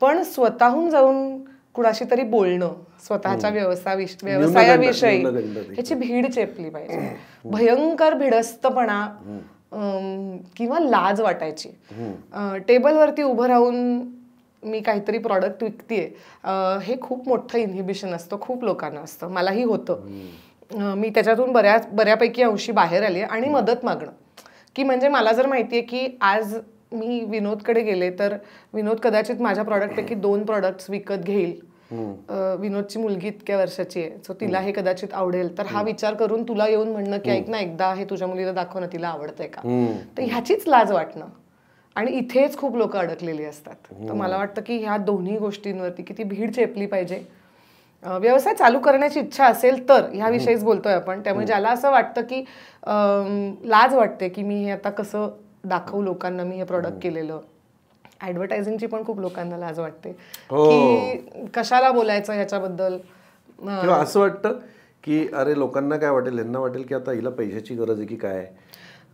पण स्वतःहून जाऊन कुणाशी तरी बोलणं स्वतःच्या व्यवसायाविषयी ह्याची भीड चेपली पाहिजे. भयंकर भिडस्तपणा किंवा लाज वाटायची. टेबलवरती उभं राहून मी काहीतरी प्रॉडक्ट विकतेय हे खूप मोठं इन्हिबिशन असतं, खूप लोकांना असतं, मलाही होतं. मी त्याच्यातून बऱ्यापैकी अंशी बाहेर आली आणि मदत मागणं, की म्हणजे मला जर माहितीये की आज मी विनोदकडे गेले तर विनोद कदाचित माझ्या प्रॉडक्टपैकी 2 प्रॉडक्ट्स विकत घेईल. विनोदची मुलगी इतक्या वर्षाची आहे, सो तिला हे कदाचित आवडेल, तर हा विचार करून तुला येऊन म्हणणं की ऐक ना, एकदा हे तुझ्या मुलीला दाखव ना, तिला आवडतंय का. तर ह्याचीच लाज वाटणं, आणि इथेच खूप लोक अडकलेली असतात. तर मला वाटतं की ह्या दोन्ही गोष्टींवरती किती भीड चेपली पाहिजे. व्यवसाय चालू करण्याची इच्छा असेल तर ह्याविषयीच बोलतोय आपण. त्यामुळे ज्याला असं वाटतं की लाज वाटते की मी हे आता कसं दाखवू लोकांना मी हे प्रॉडक्ट केलेलं, ऍडव्हर्टायझिंगची पण खूप लोकांना लाज वाटते की कशाला बोलायचं ह्याच्याबद्दल. किंवा असं वाटतं की अरे लोकांना काय वाटेल, यांना वाटेल की आता हिला पैशाची गरज आहे की काय.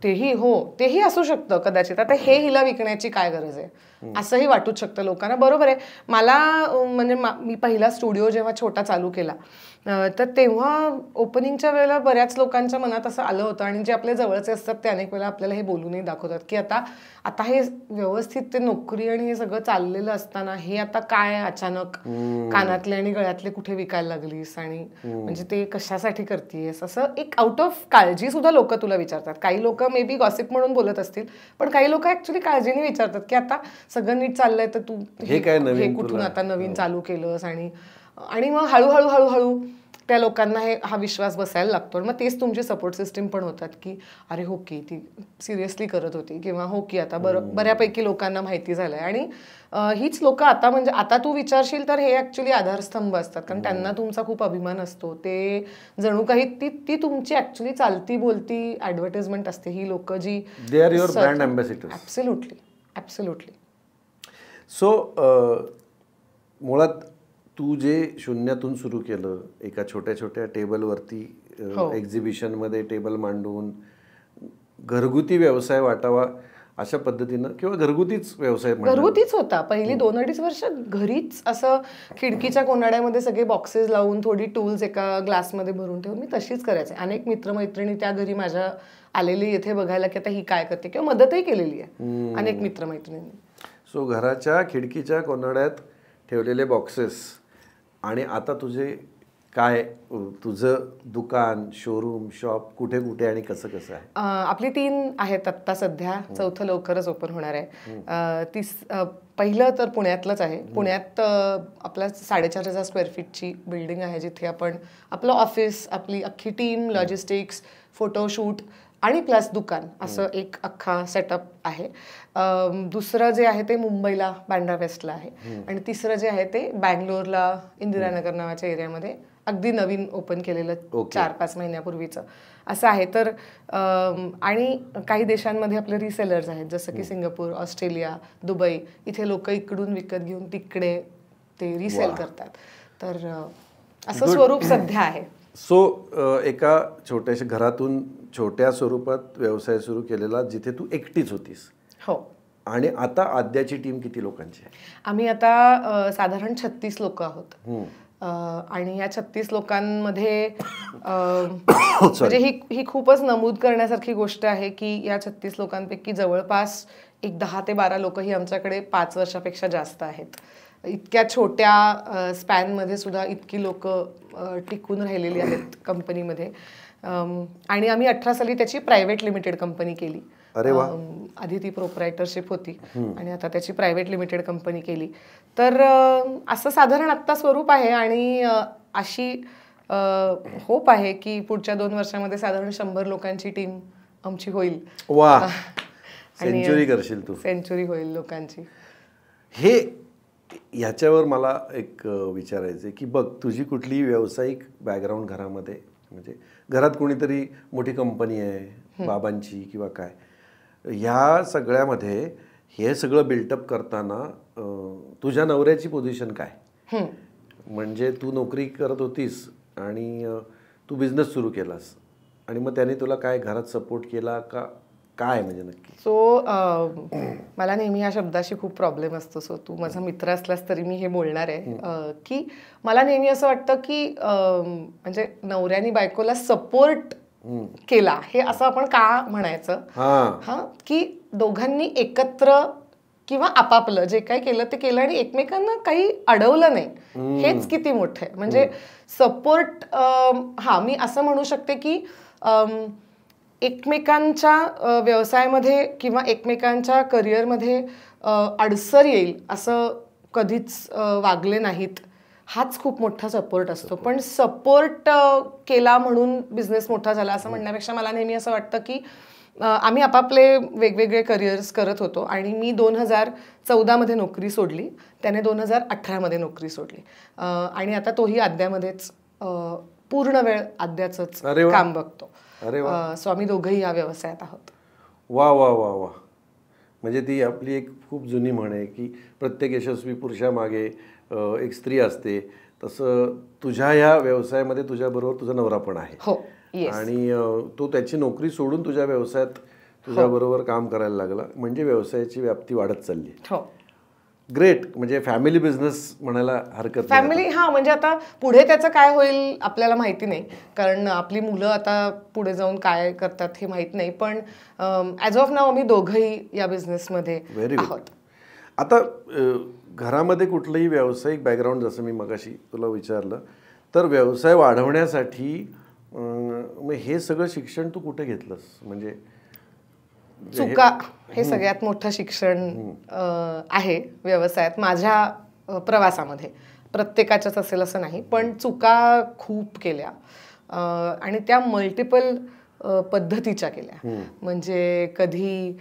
तेही असू शकतं कदाचित. आता हे हिला विकण्याची काय गरज आहे असंही वाटूच शकतं लोकांना. बरोबर आहे. मला म्हणजे मी पहिला स्टुडिओ जेव्हा छोटा चालू केला तर तेव्हा ओपनिंगच्या वेळेला बऱ्याच लोकांच्या मनात असं आलं होतं, आणि जे आपल्या जवळचे असतात ते अनेक वेळेला आपल्याला हे बोलूनही दाखवतात की आता हे व्यवस्थित ते नोकरी आणि हे सगळं चाललेलं असताना हे आता काय अचानक कानातले आणि गळ्यातले कुठे विकायला लागलीस, आणि म्हणजे ते कशासाठी करतेस, असं एक आउट ऑफ काळजी सुद्धा लोक तुला विचारतात. काही लोक मे बी गॉसिप म्हणून बोलत असतील, पण काही लोक ऍक्च्युली काळजीने विचारतात की आता सगळं नीट चाललंय तर तू हे कुठून आता नवीन चालू केलंस. आणि मग हळूहळू त्या लोकांना हा विश्वास बसायला लागतो. मग तेच तुमची सपोर्ट सिस्टीम पण होतात की अरे हो की ती सिरियसली करत होती, किंवा हो की आता बऱ्यापैकी लोकांना माहिती झालंय. आणि हीच लोक आता म्हणजे आता तू विचारशील तर हे ऍक्च्युली आधारस्तंभ असतात, कारण त्यांना तुमचा खूप अभिमान असतो. ते जणू काही ती तुमची ऍक्च्युली चालती बोलती ऍडव्हर्टाइजमेंट असते. ही लोक जी they are your brand ambassadors. Absolutely. So मुळात तू जे शून्यातून सुरू केलं, एका छोट्या छोट्या टेबलवरती एक्झिबिशनमध्ये टेबल मांडून घरगुती व्यवसाय वाटावा अशा पद्धतीनं, किंवा घरगुतीच व्यवसाय घरगुतीच होता पहिली 2-2.5 वर्ष घरीच, असं खिडकीच्या कोनाड्यामध्ये सगळे बॉक्सेस लावून थोडी टूल्स एका ग्लासमध्ये भरून ठेवून मी तशीच करायचे. अनेक मित्रमैत्रिणी त्या घरी माझ्या आलेली येथे बघायला की आता ही काय करते, किंवा मदतही केलेली आहे अनेक मित्रमैत्रिणींनी. सो घराच्या खिडकीच्या कोनाड्यात ठेवलेले बॉक्सेस, आणि आता तुझं दुकान, शोरूम, शॉप कुठे कुठे आणि कसं कसं आहे? आपली 3 आहेत आत्ता सध्या, 4थं लवकरच ओपन होणार आहे. पहिलं तर पुण्यातलंच आहे. पुण्यात आपल्या 4,500 स्क्वेअर फीटची बिल्डिंग आहे, जिथे आपण आपलं ऑफिस, आपली अख्खी टीम, लॉजिस्टिक्स, फोटोशूट आणि प्लस दुकान असं एक अख्खा सेटअप आहे. दुसरं जे आहे ते मुंबईला बांद्रा वेस्टला आहे, आणि तिसरं जे आहे ते बँगलोरला इंदिरानगर नावाच्या एरियामध्ये अगदी नवीन ओपन केलेलं 4-5 महिन्यापूर्वीचं असं आहे. तर आणि काही देशांमध्ये आपले रिसेलर्स आहेत, जसं की सिंगापूर, ऑस्ट्रेलिया, दुबई. इथे लोक इकडून विकत घेऊन तिकडे ते रिसेल करतात. तर असं स्वरूप सध्या आहे. सो एका छोट्याशा घरातून छोट्या स्वरूपात व्यवसाय सुरू केलेला, जिथे तू एकटीच होतीस. हो. आणि आता आद्याची टीम किती लोकांची आहे? आम्ही आता साधारण 36 लोक आहोत. आणि या 36 लोकांमध्ये म्हणजे ही खूपच नमूद करण्यासारखी गोष्ट आहे की या 36 लोकांपैकी जवळपास एक 10 ते 12 लोक ही आमच्याकडे 5 वर्षापेक्षा जास्त आहेत. इतक्या छोट्या स्पॅनमध्ये सुद्धा इतकी लोक टिकून राहिलेली आहेत कंपनीमध्ये. आणि आम्ही 18 साली त्याची प्रायव्हेट लिमिटेड कंपनी केली. आधी ती प्रोप्रायटरशिप होती आणि आता त्याची प्रायव्हेट लिमिटेड कंपनी केली. तर असं साधारण आत्ता स्वरूप आहे आणि अशी होप आहे की पुढच्या 2 वर्षामध्ये साधारण 100 लोकांची टीम आमची होईल. वा, सेंचुरी करशील तू. सेंचुरी होईल लोकांची. हे ह्याच्यावर मला एक विचारायचं आहे की बघ, तुझी कुठली व्यावसायिक बॅकग्राऊंड घरामध्ये, म्हणजे घरात कोणीतरी मोठी कंपनी आहे बाबांची किंवा काय, ह्या सगळ्यामध्ये हे सगळं बिल्टअप करताना तुझ्या नवऱ्याची पोझिशन काय? म्हणजे तू नोकरी करत होतीस आणि तू बिझनेस सुरू केलास आणि मग त्याने तुला काय घरात सपोर्ट केला का काय, म्हणजे नक्की? मला नेहमी या शब्दाशी खूप प्रॉब्लेम असतो. सो तू माझा मित्र असलास तरी मी हे बोलणार आहे की मला नेहमी असं वाटतं की म्हणजे नवऱ्याने बायकोला सपोर्ट केला, हे असं आपण का म्हणायचं? की दोघांनी एकत्र किंवा आपापलं जे काही केलं ते केलं आणि एकमेकांना काही अडवलं नाही, हेच किती मोठं आहे. म्हणजे सपोर्ट, मी असं म्हणू शकते की एकमेकांच्या व्यवसायामध्ये किंवा एकमेकांच्या करिअरमध्ये अडसर येईल असं कधीच वागले नाहीत, हाच खूप मोठा सपोर्ट असतो. पण सपोर्ट केला म्हणून बिझनेस मोठा झाला असं म्हणण्यापेक्षा मला नेहमी असं वाटतं की आम्ही आपापले वेगवेगळे करिअर्स करत होतो आणि मी 2014 नोकरी सोडली, त्याने 2018 नोकरी सोडली आणि आता तोही आद्यामध्येच पूर्ण वेळ आद्याचंच काम बघतो. सो आम्ही दोघंही या व्यवसायात आहोत. वा वा वा वा. म्हणजे ती आपली एक खूप जुनी म्हण आहे की प्रत्येक यशस्वी पुरुषामागे एक स्त्री असते, तसं तुझ्या ह्या व्यवसायामध्ये तुझ्याबरोबर तुझा नवरा पण आहे. हो, आणि तो त्याची नोकरी सोडून तुझ्या व्यवसायात तुझ्याबरोबर काम करायला लागला, म्हणजे व्यवसायाची व्याप्ती वाढत चालली. हो, ग्रेट. म्हणजे फॅमिली बिझनेस म्हणायला हरकत नाही. फॅमिली, म्हणजे आता पुढे त्याचं काय होईल आपल्याला माहिती नाही, कारण आपली मुलं आता पुढे जाऊन काय करतात हे माहित नाही. पण ॲज ऑफ नाव आम्ही दोघंही या बिझनेसमध्ये आहोत. आता घरामध्ये कुठलंही व्यावसायिक बॅकग्राऊंड, जसं मी मगाशी तुला विचारलं, तर व्यवसाय वाढवण्यासाठी मग हे सगळं शिक्षण तू कुठे घेतलंस? म्हणजे चुका हे सगळ्यात मोठं शिक्षण आहे व्यवसायात माझ्या प्रवासामध्ये. प्रत्येकाच्याच असेल असं नाही, पण चुका खूप केल्या आणि त्या मल्टिपल पद्धतीच्या केल्या. म्हणजे कधी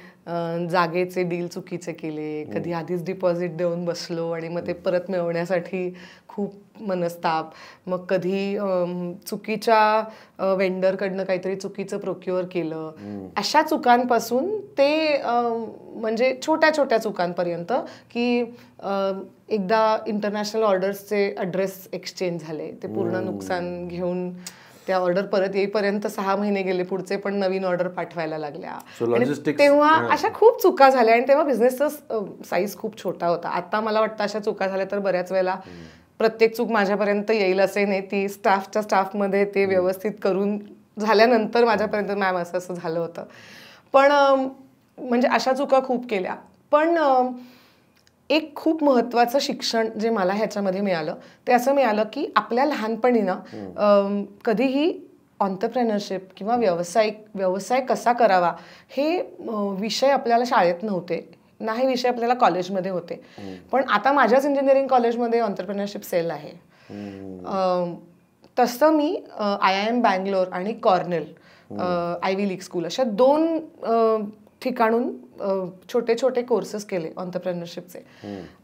जागेचे डील चुकीचे केले, कधी आधीच डिपॉझिट देऊन बसलो आणि मग ते परत मिळवण्यासाठी खूप मनस्ताप, मग कधी चुकीच्या वेंडरकडनं काहीतरी चुकीचं प्रोक्युअर केलं. अशा चुकांपासून ते म्हणजे छोट्या छोट्या चुकांपर्यंत की एकदा इंटरनॅशनल ऑर्डर्सचे ॲड्रेस एक्सचेंज झाले, ते पूर्ण नुकसान घेऊन त्या ऑर्डर परत येईपर्यंत 6 महिने गेले, पुढचे पण नवीन ऑर्डर पाठवायला लागल्या. तेव्हा अशा खूप चुका झाल्या आणि तेव्हा बिझनेसचा साईज खूप छोटा होता. आता मला वाटतं अशा चुका झाल्या तर बऱ्याच वेळेला प्रत्येक चूक माझ्यापर्यंत येईल असे नाही, ती स्टाफमध्ये ते व्यवस्थित करून झाल्यानंतर माझ्यापर्यंत मॅम असं असं झालं होतं. पण म्हणजे अशा चुका खूप केल्या. पण एक खूप महत्त्वाचं शिक्षण जे मला ह्याच्यामध्ये मिळालं ते असं मिळालं की आपल्या लहानपणी ना कधीही ऑन्टरप्रेनरशिप किंवा व्यवसाय कसा करावा हे विषय आपल्याला शाळेत नव्हते ना, हे विषय आपल्याला कॉलेजमध्ये होते. पण आता माझ्याच इंजिनिअरिंग कॉलेजमध्ये ऑन्टरप्रेनरशिप सेल आहे. तसं मी IIM बँगलोर आणि कॉर्नेल आयव्ही लीग स्कूल अशा 2 ठिकाणून छोटे छोटे कोर्सेस केले ऑन्टरप्रेनरशिपचे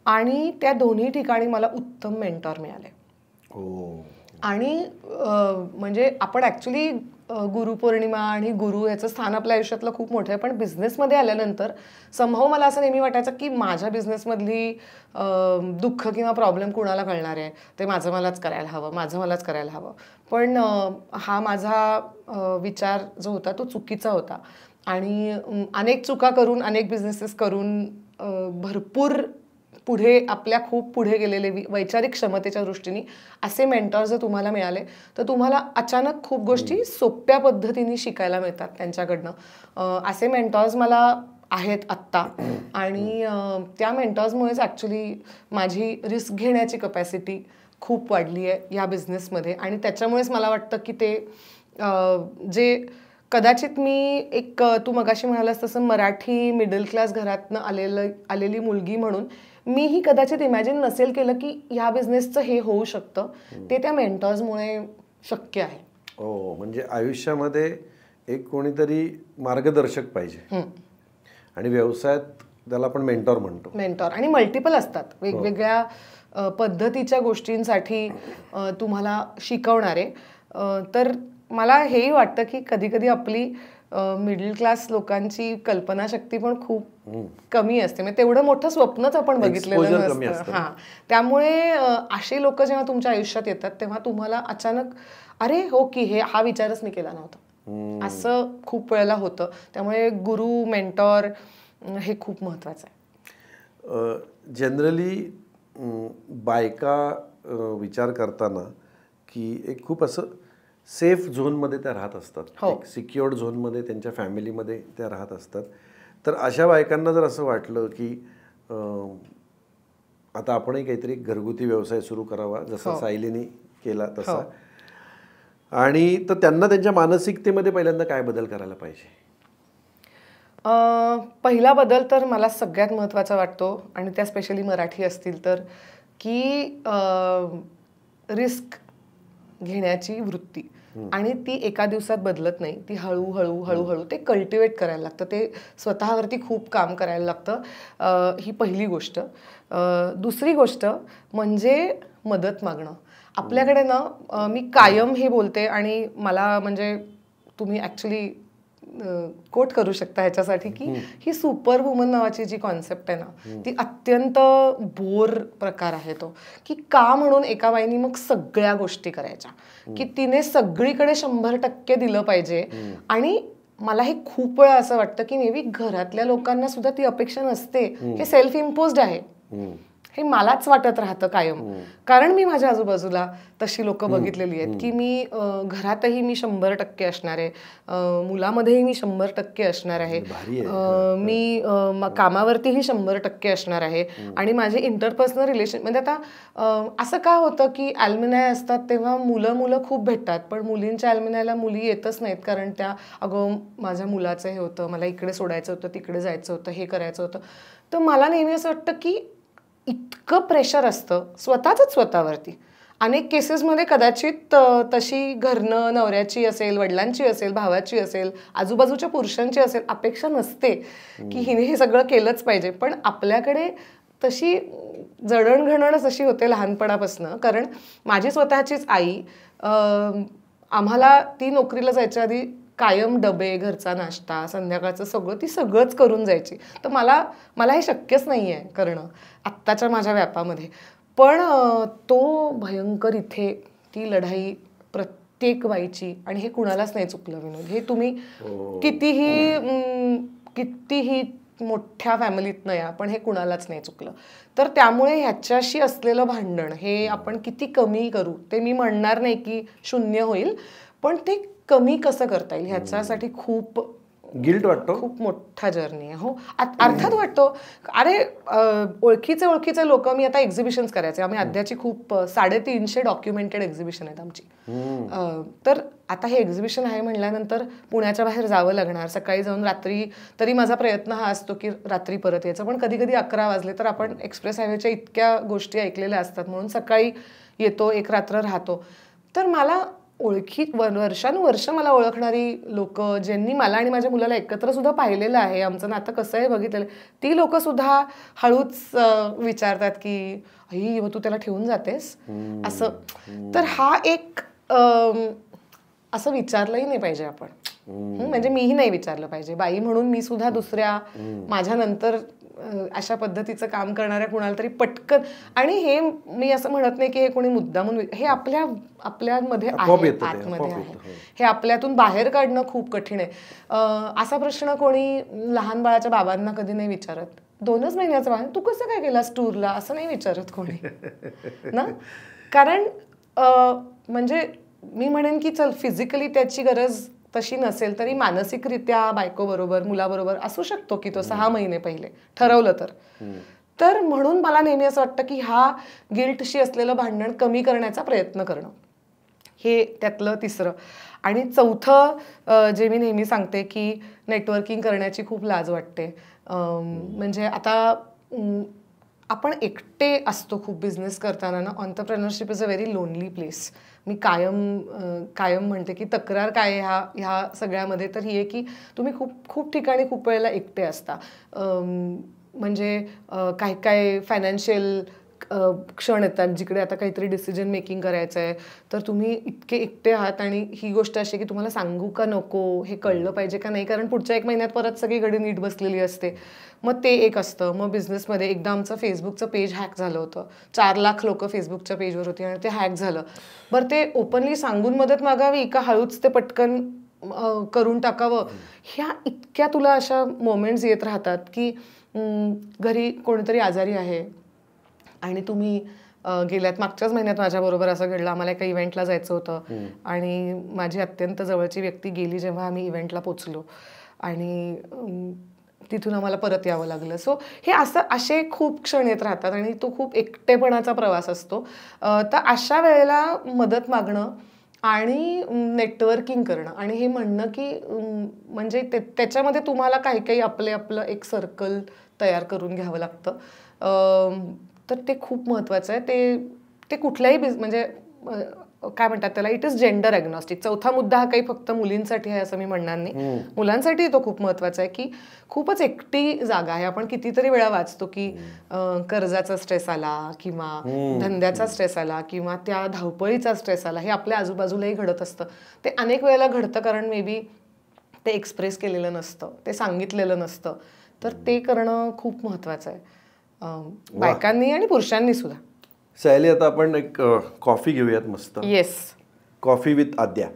आणि त्या दोन्ही ठिकाणी मला उत्तम मेंटॉर मिळाले. आणि म्हणजे आपण ॲक्च्युली गुरुपौर्णिमा आणि गुरु याचं स्थान आपल्या आयुष्यातलं खूप मोठं आहे, पण बिझनेसमध्ये आल्यानंतर समहाऊ मला असं नेहमी वाटायचं की माझ्या बिझनेसमधली दुःख किंवा प्रॉब्लेम कुणाला कळणार आहे, ते माझं मलाच करायला हवं. पण हा माझा विचार जो होता तो चुकीचा होता आणि अनेक चुका करून अनेक बिझनेसेस करून भरपूर पुढे आपल्या खूप पुढे गेलेले वैचारिक क्षमतेच्या दृष्टीने असे मेंटॉर जर तुम्हाला मिळाले तर तुम्हाला अचानक खूप गोष्टी सोप्या पद्धतीने शिकायला मिळतात त्यांच्याकडनं. असे मेंटॉर्स मला आहेत आत्ता आणि त्या मेंटॉर्समुळेच ॲक्च्युली माझी रिस्क घेण्याची कपॅसिटी खूप वाढली आहे या बिझनेसमध्ये आणि त्याच्यामुळेच मला वाटतं की ते जे कदाचित मी एक तू मगाशी म्हणालास तसं मराठी मिडल क्लास घरातनं आलेली मुलगी म्हणून मीही कदाचित इमॅजिन नसेल केलं की ह्या बिझनेसचं हे होऊ शकतं. ते त्या मेंटॉर्समुळे शक्य आहे. हो, म्हणजे आयुष्यामध्ये एक कोणीतरी मार्गदर्शक पाहिजे आणि व्यवसायात त्याला आपण मेंटॉर म्हणतो. मेंटॉर आणि मल्टिपल असतात वेगवेगळ्या पद्धतीच्या गोष्टींसाठी तुम्हाला शिकवणारे. तर मला हेही वाटतं की कधी कधी आपली मिडल क्लास लोकांची कल्पनाशक्ती पण खूप कमी असते. म्हणजे तेवढं मोठं स्वप्नच आपण बघितलेलं नसतं. हां, त्यामुळे अशी लोक जेव्हा तुमच्या आयुष्यात येतात तेव्हा तुम्हाला अचानक अरे हो की हा विचारच मी केला नव्हता असं खूप वेळेला होतं. त्यामुळे गुरु मेंटॉर हे खूप महत्वाचं आहे. जनरली बायका विचार करताना की एक खूप असं सेफ झोनमध्ये त्या राहत असतात, एक सिक्युअर्ड झोनमध्ये त्यांच्या फॅमिलीमध्ये त्या राहत असतात. तर अशा बायकांना जर असं वाटलं की आता आपणही काहीतरी घरगुती व्यवसाय सुरू करावा जसा सायलीने केला तसा, आणि तर त्यांना त्यांच्या मानसिकतेमध्ये पहिल्यांदा काय बदल करायला पाहिजे? पहिला बदल तर मला सगळ्यात महत्त्वाचा वाटतो आणि त्या स्पेशली मराठी असतील तर की रिस्क घेण्याची वृत्ती. आणि ती एका दिवसात बदलत नाही, ती हळूहळू ते कल्टिवेट करायला लागतं, ते स्वतःवरती खूप काम करायला लागतं. ही पहिली गोष्ट. दुसरी गोष्ट म्हणजे मदत मागणं. आपल्याकडे ना मी कायम हे बोलते आणि मला म्हणजे तुम्ही ॲक्च्युली कोट करू शकता ह्याच्यासाठी की ही सुपर वुमन नावाची जी कॉन्सेप्ट आहे ना ती अत्यंत बोर प्रकार आहे तो. की का म्हणून एका बाईनी मग सगळ्या गोष्टी करायच्या की तिने सगळीकडे 100% दिलं पाहिजे. आणि मला हे खूप वेळा असं वाटतं की मे बी घरातल्या लोकांना सुद्धा ती अपेक्षा नसते, हे सेल्फ इम्पोज्ड आहे. हे मलाच वाटत राहतं कायम, कारण मी माझ्या आजूबाजूला तशी लोक बघितलेली आहेत की मी घरातही मी 100% असणार आहे, मुलामध्येही मी 100% असणार आहे, मी कामावरतीही 100% असणार आहे आणि माझे इंटरपर्सनल रिलेशन म्हणजे आता असं का होतं की ॲल्युमिनाय असतात तेव्हा मुलं खूप भेटतात पण मुलींच्या ॲल्युमिनायला मुली येतच नाहीत, कारण त्या अगं माझ्या मुलाचं हे होतं, मला इकडे सोडायचं होतं, तिकडे जायचं होतं, हे करायचं होतं. तर मला नेहमी असं वाटतं की इतकं प्रेशर असतं स्वतःवरती. अनेक केसेसमध्ये कदाचित तशी घरनं नवऱ्याची असेल, वडिलांची असेल, भावाची असेल, आजूबाजूच्या पुरुषांची असेल अपेक्षा नसते की हिने हे सगळं केलंच पाहिजे. पण आपल्याकडे तशी जडणघडणच अशी होते लहानपणापासून. कारण माझी स्वतःचीच आई आम्हाला ती नोकरीला जायच्या आधी कायम डबे, घरचा नाश्ता, संध्याकाळचं सगळं ती सगळंच करून जायची. तर मला हे शक्यच नाही आहे करणं आत्ताच्या माझ्या व्यापामध्ये. पण तो भयंकर इथे ती लढाई प्रत्येक बाईची, आणि हे कुणालाच नाही चुकलं विनोद, हे तुम्ही कितीही मोठ्या फॅमिलीतनं या पण हे कुणालाच नाही चुकलं. तर त्यामुळे ह्याच्याशी असलेलं भांडण हे आपण किती कमी करू, ते मी म्हणणार नाही की शून्य होईल, पण ते कमी कसं करता येईल ह्याच्यासाठी खूप गिल्ट वाटतो, खूप मोठा जर्नी आहे. हो अर्थात वाटतो. अरे ओळखीचे लोक, मी आता एक्झिबिशन्स करायचे, आम्ही अध्याची खूप 350 डॉक्युमेंटेड एक्झिबिशन आहेत आमची. तर आता हे एक्झिबिशन आहे म्हणल्यानंतर पुण्याच्या बाहेर जावं लागणार, सकाळी जाऊन रात्री, तरी माझा प्रयत्न हा असतो की रात्री परत यायचं, पण कधी कधी 11 वाजले तर आपण एक्सप्रेस हायवेच्या इतक्या गोष्टी ऐकलेल्या असतात म्हणून सकाळी येतो, एक रात्र राहतो. तर मला वर्षानुवर्ष मला ओळखणारी लोक, ज्यांनी मला आणि माझ्या मुलाला एकत्र सुद्धा पाहिलेलं आहे, आमचं नातं कसं आहे बघितलेलं, ती लोक सुद्धा हळूच विचारतात की आई तू त्याला ठेवून जातेस असं. तर हा एक असं विचारलंही नाही पाहिजे आपण, म्हणजे मीही नाही विचारलं पाहिजे बाई म्हणून. मी सुद्धा दुसऱ्या माझ्यानंतर अशा पद्धतीचं काम करणाऱ्या कुणाला तरी पटकन, आणि हे मी असं म्हणत नाही की हे कोणी मुद्दामून, हे आपल्यामध्ये आहे, आतमध्ये आहे, हे आपल्यातून बाहेर काढणं खूप कठीण आहे. असा प्रश्न कोणी लहान बाळाच्या बाबांना कधी नाही विचारत 2च महिन्याचा बाळ, तू कसं काय गेलास टूरला, असं नाही विचारत कोणी ना. कारण म्हणजे मी म्हणेन की चल फिजिकली त्याची गरज तशी नसेल तरी मानसिकरित्या बायकोबरोबर मुलाबरोबर असू शकतो की तो 6 महिने पहिले ठरवलं तर म्हणून मला नेहमी असं वाटतं की हा गिल्टशी असलेलं भांडण कमी करण्याचा प्रयत्न करणं हे त्यातलं तिसरं. आणि चौथं जे मी नेहमी सांगते की नेटवर्किंग करण्याची खूप लाज वाटते. म्हणजे आता आपण एकटे असतो खूप बिझनेस करताना ना. Entrepreneurship is a very lonely place. मी कायम म्हणते की तक्रार काय ह्या सगळ्यामध्ये तर ही आहे की तुम्ही खूप ठिकाणी खूप वेळेला एकटे असता. म्हणजे काय फायनान्शियल क्षण येतात जिकडे आता काहीतरी डिसिजन मेकिंग करायचं आहे तर तुम्ही इतके एकटे आहात आणि ही गोष्ट अशी की तुम्हाला सांगू का नको, हे कळलं पाहिजे का नाही, कारण पुढच्या 1 महिन्यात परत सगळी घडी नीट बसलेली असते. मग ते एक असतं. मग बिझनेसमध्ये एकदा आमचं फेसबुकचं पेज हॅक झालं होतं. 4 लाख लोक फेसबुकच्या पेजवर होती आणि ते हॅक झालं. बरं ते ओपनली सांगून मदत मागावी का हळूच ते पटकन करून टाकावं, ह्या इतक्या तुला अशा मोमेंट्स येत राहतात की घरी कोणीतरी आजारी आहे आणि तुम्ही गेल्यात मागच्याच महिन्यात माझ्याबरोबर असं घडलं. आम्हाला एका इव्हेंटला जायचं होतं आणि माझी अत्यंत जवळची व्यक्ती गेली जेव्हा आम्ही इव्हेंटला पोचलो आणि तिथून आम्हाला परत यावं लागलं. सो हे असे खूप क्षण येत राहतात आणि तो खूप एकटेपणाचा प्रवास असतो. तर अशा वेळेला मदत मागणं आणि नेटवर्किंग करणं आणि हे म्हणणं की म्हणजे त्याच्यामध्ये तुम्हाला काही आपलं एक सर्कल तयार करून घ्यावं लागतं. तर ते खूप महत्त्वाचं आहे. ते कुठल्याही म्हणजे काय म्हणतात त्याला, इट इज जेंडर ॲग्नॉस्टिक. चौथा मुद्दा हा काही फक्त मुलींसाठी आहे असं मी म्हणणार नाही. मुलांसाठी तो खूप महत्त्वाचा आहे की खूपच एकटी जागा आहे. आपण कितीतरी वेळा वाचतो की कर्जाचा स्ट्रेस आला किंवा धंद्याचा स्ट्रेस आला किंवा त्या धावपळीचा स्ट्रेस आला, हे आपल्या आजूबाजूलाही घडत असतं. ते अनेक वेळेला घडतं कारण मे बी ते एक्सप्रेस केलेलं नसतं, ते सांगितलेलं नसतं. तर ते करणं खूप महत्त्वाचं आहे बायकांनी आणि पुरुषांनी सुद्धा. सायली, आता आपण एक कॉफी घेऊयात मस्त. येस. कॉफी विथ आद्या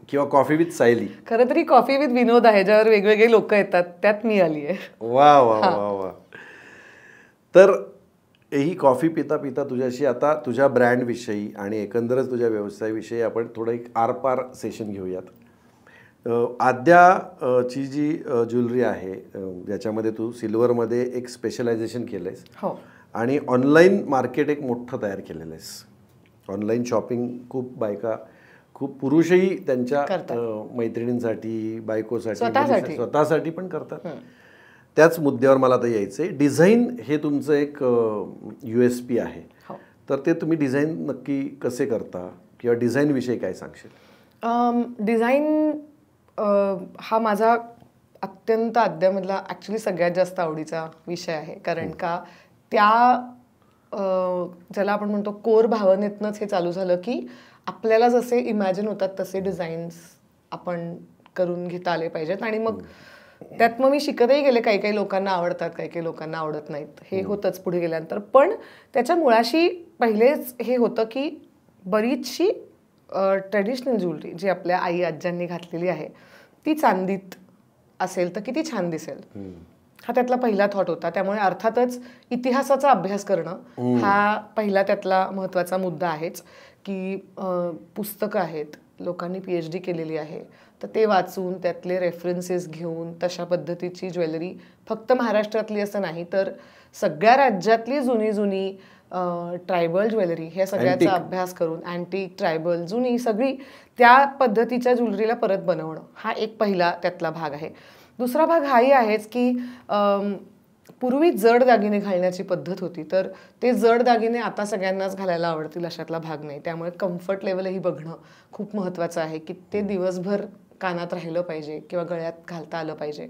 किंवा कॉफी विथ सायली. खरं तरी कॉफी विथ विनोद आहे, ज्यावर वेगवेगळे लोक येतात, त्यात मी आली आहे. वा वा वा वा. तर ही कॉफी पिता पिता तुझ्याशी आता तुझ्या ब्रँडविषयी आणि एकंदरच तुझ्या व्यवसायाविषयी आपण थोडं एक आरपार सेशन घेऊयात. आद्याची जी ज्वेलरी आहे ज्याच्यामध्ये तू सिल्वरमध्ये एक स्पेशलायझेशन केलं आहेस. हो. आणि ऑनलाईन मार्केट एक मोठं तयार केलेलं आहेस. ऑनलाईन शॉपिंग खूप बायका, खूप पुरुषही त्यांच्या मैत्रिणींसाठी, बायकोसाठी, स्वतःसाठी पण करतात. त्याच मुद्द्यावर मला आता यायचं आहे. डिझाईन हे तुमचं एक USP आहे. तर ते तुम्ही डिझाईन नक्की कसे करता किंवा डिझाईनविषयी काय सांगशील? डिझाईन हा माझा अत्यंत आद्यामधला ॲक्च्युली सगळ्यात जास्त आवडीचा विषय आहे. कारण का ज्याला आपण म्हणतो कोर भावनेतनंच हे चालू झालं की आपल्याला जसे इमॅजिन होतात तसे डिझाईन्स आपण करून घेता आले पाहिजेत. आणि मग त्यात मी शिकतही गेले. काही लोकांना आवडतात, काही लोकांना आवडत नाहीत, हे होतंच पुढे गेल्यानंतर. पण त्याच्या मुळाशी पहिलेच हे होतं की बरीचशी ट्रेडिशनल ज्वेलरी जी आपल्या आई आज्यांनी घातलेली आहे ती चांदीत असेल तर किती छान दिसेल, हा त्यातला पहिला थॉट होता. त्यामुळे अर्थातच इतिहासाचा अभ्यास करणं हा पहिला त्यातला महत्त्वाचा मुद्दा आहेच. की पुस्तकं आहेत, लोकांनी PhD केलेली आहे, तर ते वाचून त्यातले रेफरन्सेस घेऊन तशा पद्धतीची ज्वेलरी फक्त महाराष्ट्रातली असं नाही तर सगळ्या राज्यातली जुनी ट्रायबल ज्वेलरी ह्या सगळ्याचा अभ्यास करून अँटिक, ट्रायबल, जुनी सगळी त्या पद्धतीच्या ज्वेलरीला परत बनवणं हा एक पहिला त्यातला भाग आहे. दुसरा भाग हाही आहेच की पूर्वी जड दागिने घालण्याची पद्धत होती, तर ते जड दागिने आता सगळ्यांनाच घालायला आवडतील अशातला भाग नाही. त्यामुळे कम्फर्ट लेवलही बघणं खूप महत्त्वाचं आहे की ते दिवसभर कानात राहिलं पाहिजे किंवा गळ्यात घालता आलं पाहिजे.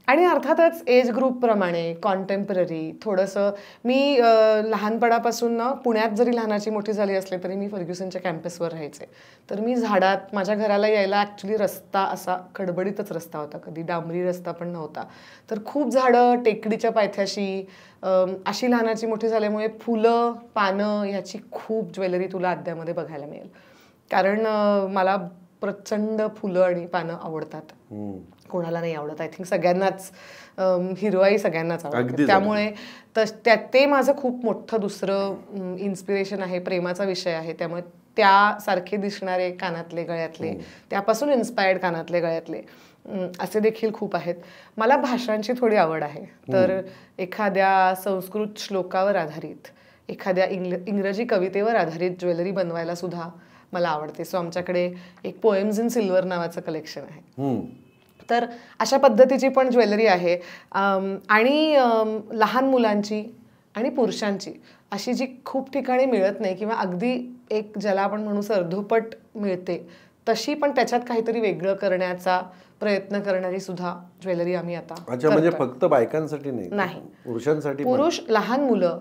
आणि अर्थातच एज ग्रुपप्रमाणे कॉन्टेम्पररी थोडंसं मी लहानपणापासून ना पुण्यात जरी लहानाची मोठी झाली असले तरी मी फर्ग्युसनच्या कॅम्पसवर राहायचे. तर मी झाडात, माझ्या घराला यायला ॲक्च्युली रस्ता असा खडबडीतच रस्ता होता, कधी डांबरी रस्ता पण नव्हता. तर खूप झाडं, टेकडीच्या पायथ्याशी अशी लहानाची मोठी झाल्यामुळे फुलं, पानं ह्याची खूप ज्वेलरी तुला आद्यामध्ये बघायला मिळेल. कारण मला प्रचंड फुलं आणि पानं आवडतात. कोणाला नाही आवडत, आय थिंक सगळ्यांनाच हिरवाई सगळ्यांनाच आवडते. त्यामुळे ते माझं खूप मोठं दुसरं इन्स्पिरेशन आहे, प्रेमाचा विषय आहे. त्यामुळे त्यासारखे दिसणारे कानातले गळ्यातले, त्यापासून इन्स्पायर्ड कानातले गळ्यातले असे देखील खूप आहेत. मला भाषांची थोडी आवड आहे, तर एखाद्या संस्कृत श्लोकावर आधारित, एखाद्या इंग्रजी कवितेवर आधारित ज्वेलरी बनवायला सुद्धा मला आवडते. सो आमच्याकडे एक पोएम्स इन सिल्वर नावाचं कलेक्शन आहे. तर अशा पद्धतीची पण ज्वेलरी आहे. आणि लहान मुलांची आणि पुरुषांची अशी जी खूप ठिकाणी मिळत नाही किंवा अगदी एक ज्याला आपण म्हणू अर्धोपट मिळते, तशी पण त्याच्यात काहीतरी वेगळं करण्याचा प्रयत्न करणारी सुद्धा ज्वेलरी आम्ही आता. अच्छा, म्हणजे फक्त बायकांसाठी नाही, पुरुषांसाठी, पुरुष, लहान मुलं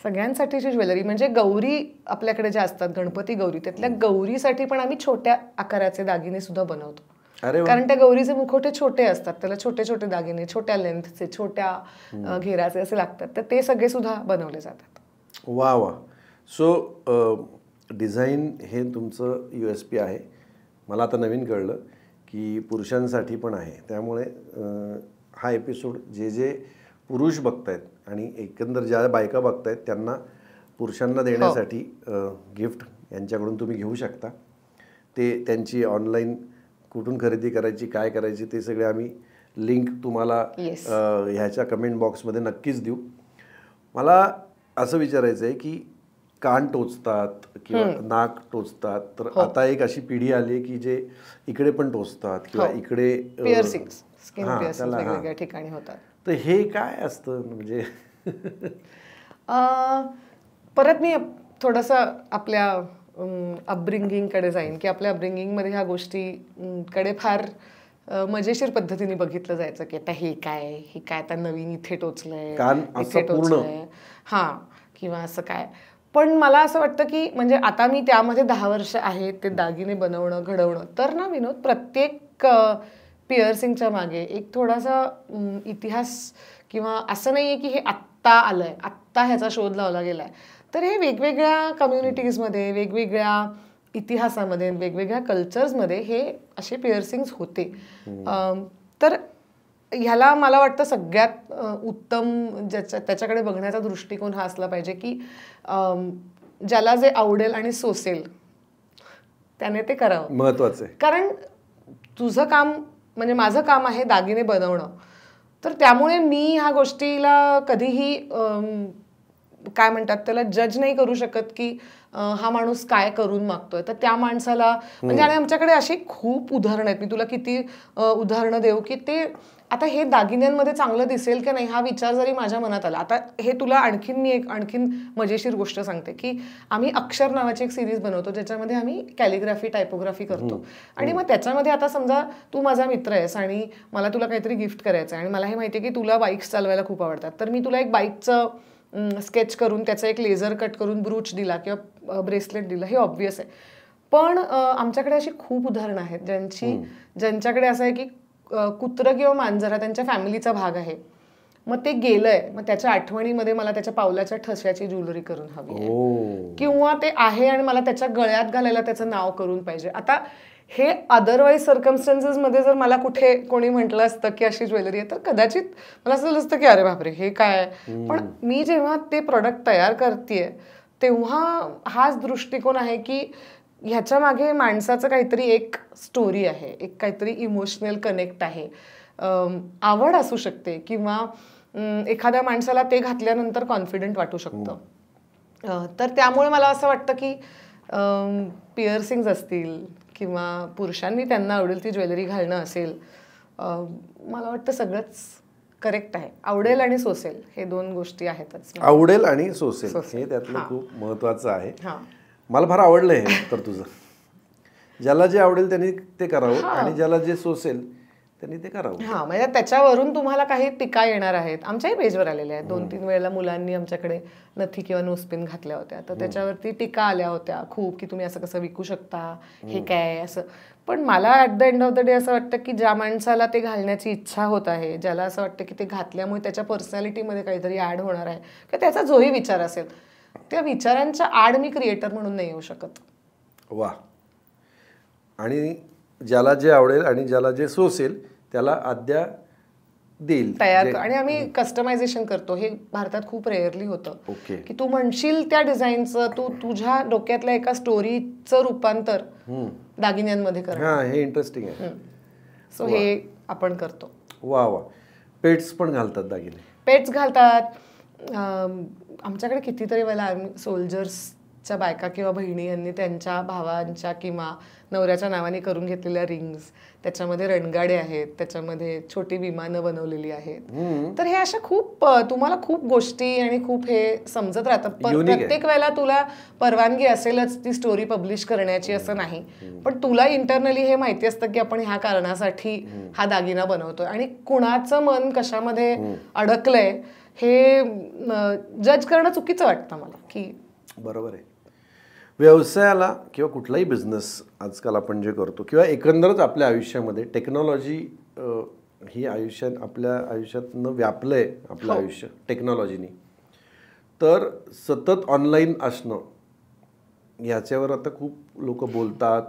सगळ्यांसाठीची ज्वेलरी. म्हणजे गौरी आपल्याकडे ज्या असतात, गणपती गौरी, त्यातल्या गौरीसाठी पण आम्ही छोट्या आकाराचे दागिने सुद्धा बनवतो. कारण त्या गौरीचे मुखवटे छोटे असतात, त्याला छोटे छोटे दागिने, छोट्या लेंथचे, छोट्या घेराचे असे लागतात, तर ते सगळे सुद्धा बनवले जातात. वा वा. सो डिझाईन हे तुमचं USP आहे. मला आता नवीन कळलं की पुरुषांसाठी पण आहे. त्यामुळे हा एपिसोड जे पुरुष बघतायत आणि एकंदर ज्या बायका बघतायत त्यांना, पुरुषांना देण्यासाठी गिफ्ट यांच्याकडून तुम्ही घेऊ शकता. ते त्यांची ऑनलाईन कुठून खरेदी करायची, काय करायची, ते सगळे आम्ही लिंक तुम्हाला ह्याच्या कमेंट बॉक्समध्ये नक्कीच देऊ. मला असं विचारायचं आहे की कान टोचतात किंवा नाक टोचतात, तर आता एक अशी पिढी आली की जे इकडे पण टोचतात किंवा इकडे वेगवेगळ्या ठिकाणी होतात. तर हे काय असतं? म्हणजे परत मी थोडंसं आपल्या अपब्रिंगिंगकडे जाईन की आपल्या अपब्रिंगिंगमध्ये ह्या गोष्टीकडे फार मजेशीर पद्धतीने बघितलं जायचं की आता हे काय आता नवीन इथे टोचलंय, इथे टोचलंय, किंवा असं काय. पण मला असं वाटतं की म्हणजे आता मी त्यामध्ये 10 वर्ष आहेत, ते दागिने बनवणं, घडवणं. तर ना विनोद, प्रत्येक पिअर्सिंगच्या मागे एक थोडासा इतिहास, किंवा असं नाहीये की हे आत्ता आलंय, आत्ता ह्याचा शोध लावला गेलाय. तर हे वेगवेगळ्या कम्युनिटीजमध्ये, वेगवेगळ्या इतिहासामध्ये, वेगवेगळ्या कल्चर्समध्ये हे असे पिअर्सिंग्स होते. तर ह्याला मला वाटतं सगळ्यात उत्तम त्याच्याकडे बघण्याचा दृष्टिकोन हा असला पाहिजे की ज्याला जे आवडेल आणि सोसेल त्याने ते करावं. महत्वाचं आहे. कारण तुझं काम म्हणजे माझं काम आहे दागिने बनवणं, तर त्यामुळे मी ह्या गोष्टीला कधीही काय म्हणतात त्याला जज नाही करू शकत की हा माणूस काय करून मागतोय. तर त्या माणसाला म्हणजे, आणि आमच्याकडे अशी खूप उदाहरणं आहेत, मी तुला किती उदाहरणं देऊ की ते आता हे दागिन्यांमध्ये चांगलं दिसेल की नाही हा विचार जरी माझ्या मनात आला. आता हे तुला आणखीन मजेशीर गोष्ट सांगते की आम्ही अक्षर नावाची एक सिरीज बनवतो ज्याच्यामध्ये आम्ही कॅलिग्राफी, टायपोग्राफी करतो. आणि मग त्याच्यामध्ये आता समजा तू माझा मित्र आहेस आणि मला तुला काहीतरी गिफ्ट करायचं आहे आणि मला हे माहिती आहे की तुला बाईक्स चालवायला खूप आवडतात, तर मी तुला एक बाईकचं स्केच करून त्याचं एक लेझर कट करून ब्रूच दिला किंवा ब्रेसलेट दिलं, हे ऑब्व्हियस आहे. पण आमच्याकडे अशी खूप उदाहरणं आहेत ज्यांच्याकडे असं आहे की कुत्रं किंवा मांजर हा त्यांच्या फॅमिलीचा भाग आहे, मग ते गेलंय, मग त्याच्या आठवणीमध्ये मला त्याच्या पावलाच्या ठश्याची ज्वेलरी करून हवी आहे, किंवा ते आहे आणि मला त्याच्या गळ्यात घालायला त्याचं नाव करून पाहिजे. आता हे अदरवाईज सर्कमस्टन्सेसमध्ये जर मला कुठे कोणी म्हटलं असतं की अशी ज्वेलरी आहे, तर कदाचित मला असं झालं असतं की अरे बापरे हे काय. पण मी जेव्हा ते प्रोडक्ट तयार करतेय तेव्हा हाच दृष्टिकोन आहे की ह्याच्या मागे माणसाचं काहीतरी एक स्टोरी आहे, एक काहीतरी इमोशनल कनेक्ट आहे, आवड असू शकते, किंवा एखाद्या माणसाला ते घातल्यानंतर कॉन्फिडंट वाटू शकतं. तर त्यामुळे मला असं वाटतं की पिअर्सिंग्स असतील किंवा पुरुषांनी त्यांना आवडेल ती ज्वेलरी घालणं असेल, मला वाटतं सगळंच करेक्ट आहे. आवडेल आणि सोसेल हे 2 गोष्टी आहेतच. आवडेल आणि सोसेल हे त्यातलं खूप महत्वाचं आहे. मला फार आवडलं हे तर तुझं. ज्याला जे आवडेल त्यांनी ते करावं आणि ज्याला जे सोसेल त्यांनी ते करावं. म्हणजे त्याच्यावरून तुम्हाला काही टीका येणार आहेत. आमच्याही पेजवर आलेल्या आहेत. 2-3 वेळेला मुलांनी आमच्याकडे नथी किंवा नोस्पिन घातल्या होत्या, तर त्याच्यावरती टीका आल्या होत्या खूप की तुम्ही असं कसं विकू शकता, हे काय असं. पण मला at the end of the day असं वाटतं की ज्या माणसाला ते घालण्याची इच्छा होत आहे, ज्याला असं वाटतं की ते घातल्यामुळे त्याच्या पर्सनॅलिटीमध्ये काहीतरी ॲड होणार आहे, किंवा त्याचा जोही विचार असेल, त्या विचारांच्या आड मी क्रिएटर म्हणून नाही येऊ शकत. वा. आणि ज्याला जे आवडेल आणि ज्याला जे सोसेल त्याला देईल तयार आणि आम्ही कस्टमायझेशन करतो. हे भारतात खूप रेअरली होतं ओके की तू म्हणशील त्या डिझाईनचं तू तुझ्या डोक्यातल्या एका स्टोरीचं रूपांतर दागिन्यांमध्ये कर. हां हे इंटरेस्टिंग आहे. सो हे आपण करतो. वा वा. पेट्स पण घालतात दागिने? पेट्स घालतात. आमच्याकडे कितीतरी वेळेला आम्ही सोल्जर्सच्या बायका किंवा बहिणी यांनी त्यांच्या भावांच्या किंवा नवऱ्याच्या नावाने करून घेतलेल्या रिंग्स, त्याच्यामध्ये रणगाडे आहेत, त्याच्यामध्ये छोटी विमानं बनवलेली आहेत. तर हे अशा खूप तुम्हाला खूप गोष्टी आणि खूप हे समजत राहतं. प्रत्येक वेळेला तुला परवानगी असेलच ती स्टोरी पब्लिश करण्याची असं नाही, पण तुला इंटरनली हे माहिती असतं की आपण ह्या कारणासाठी हा दागिना बनवतोय आणि कुणाचं मन कशामध्ये अडकलंय हे जज करणं चुकीचं वाटतं मला. की बरोबर आहे. व्यवसायाला किंवा कुठलाही बिझनेस आजकाल आपण जे करतो किंवा एकंदरच आपल्या आयुष्यामध्ये टेक्नॉलॉजी ही आपल्या आयुष्यातनं व्यापलं आहे आपलं आयुष्य टेक्नॉलॉजीनी. तर सतत ऑनलाईन असणं याच्यावर आता खूप लोक बोलतात,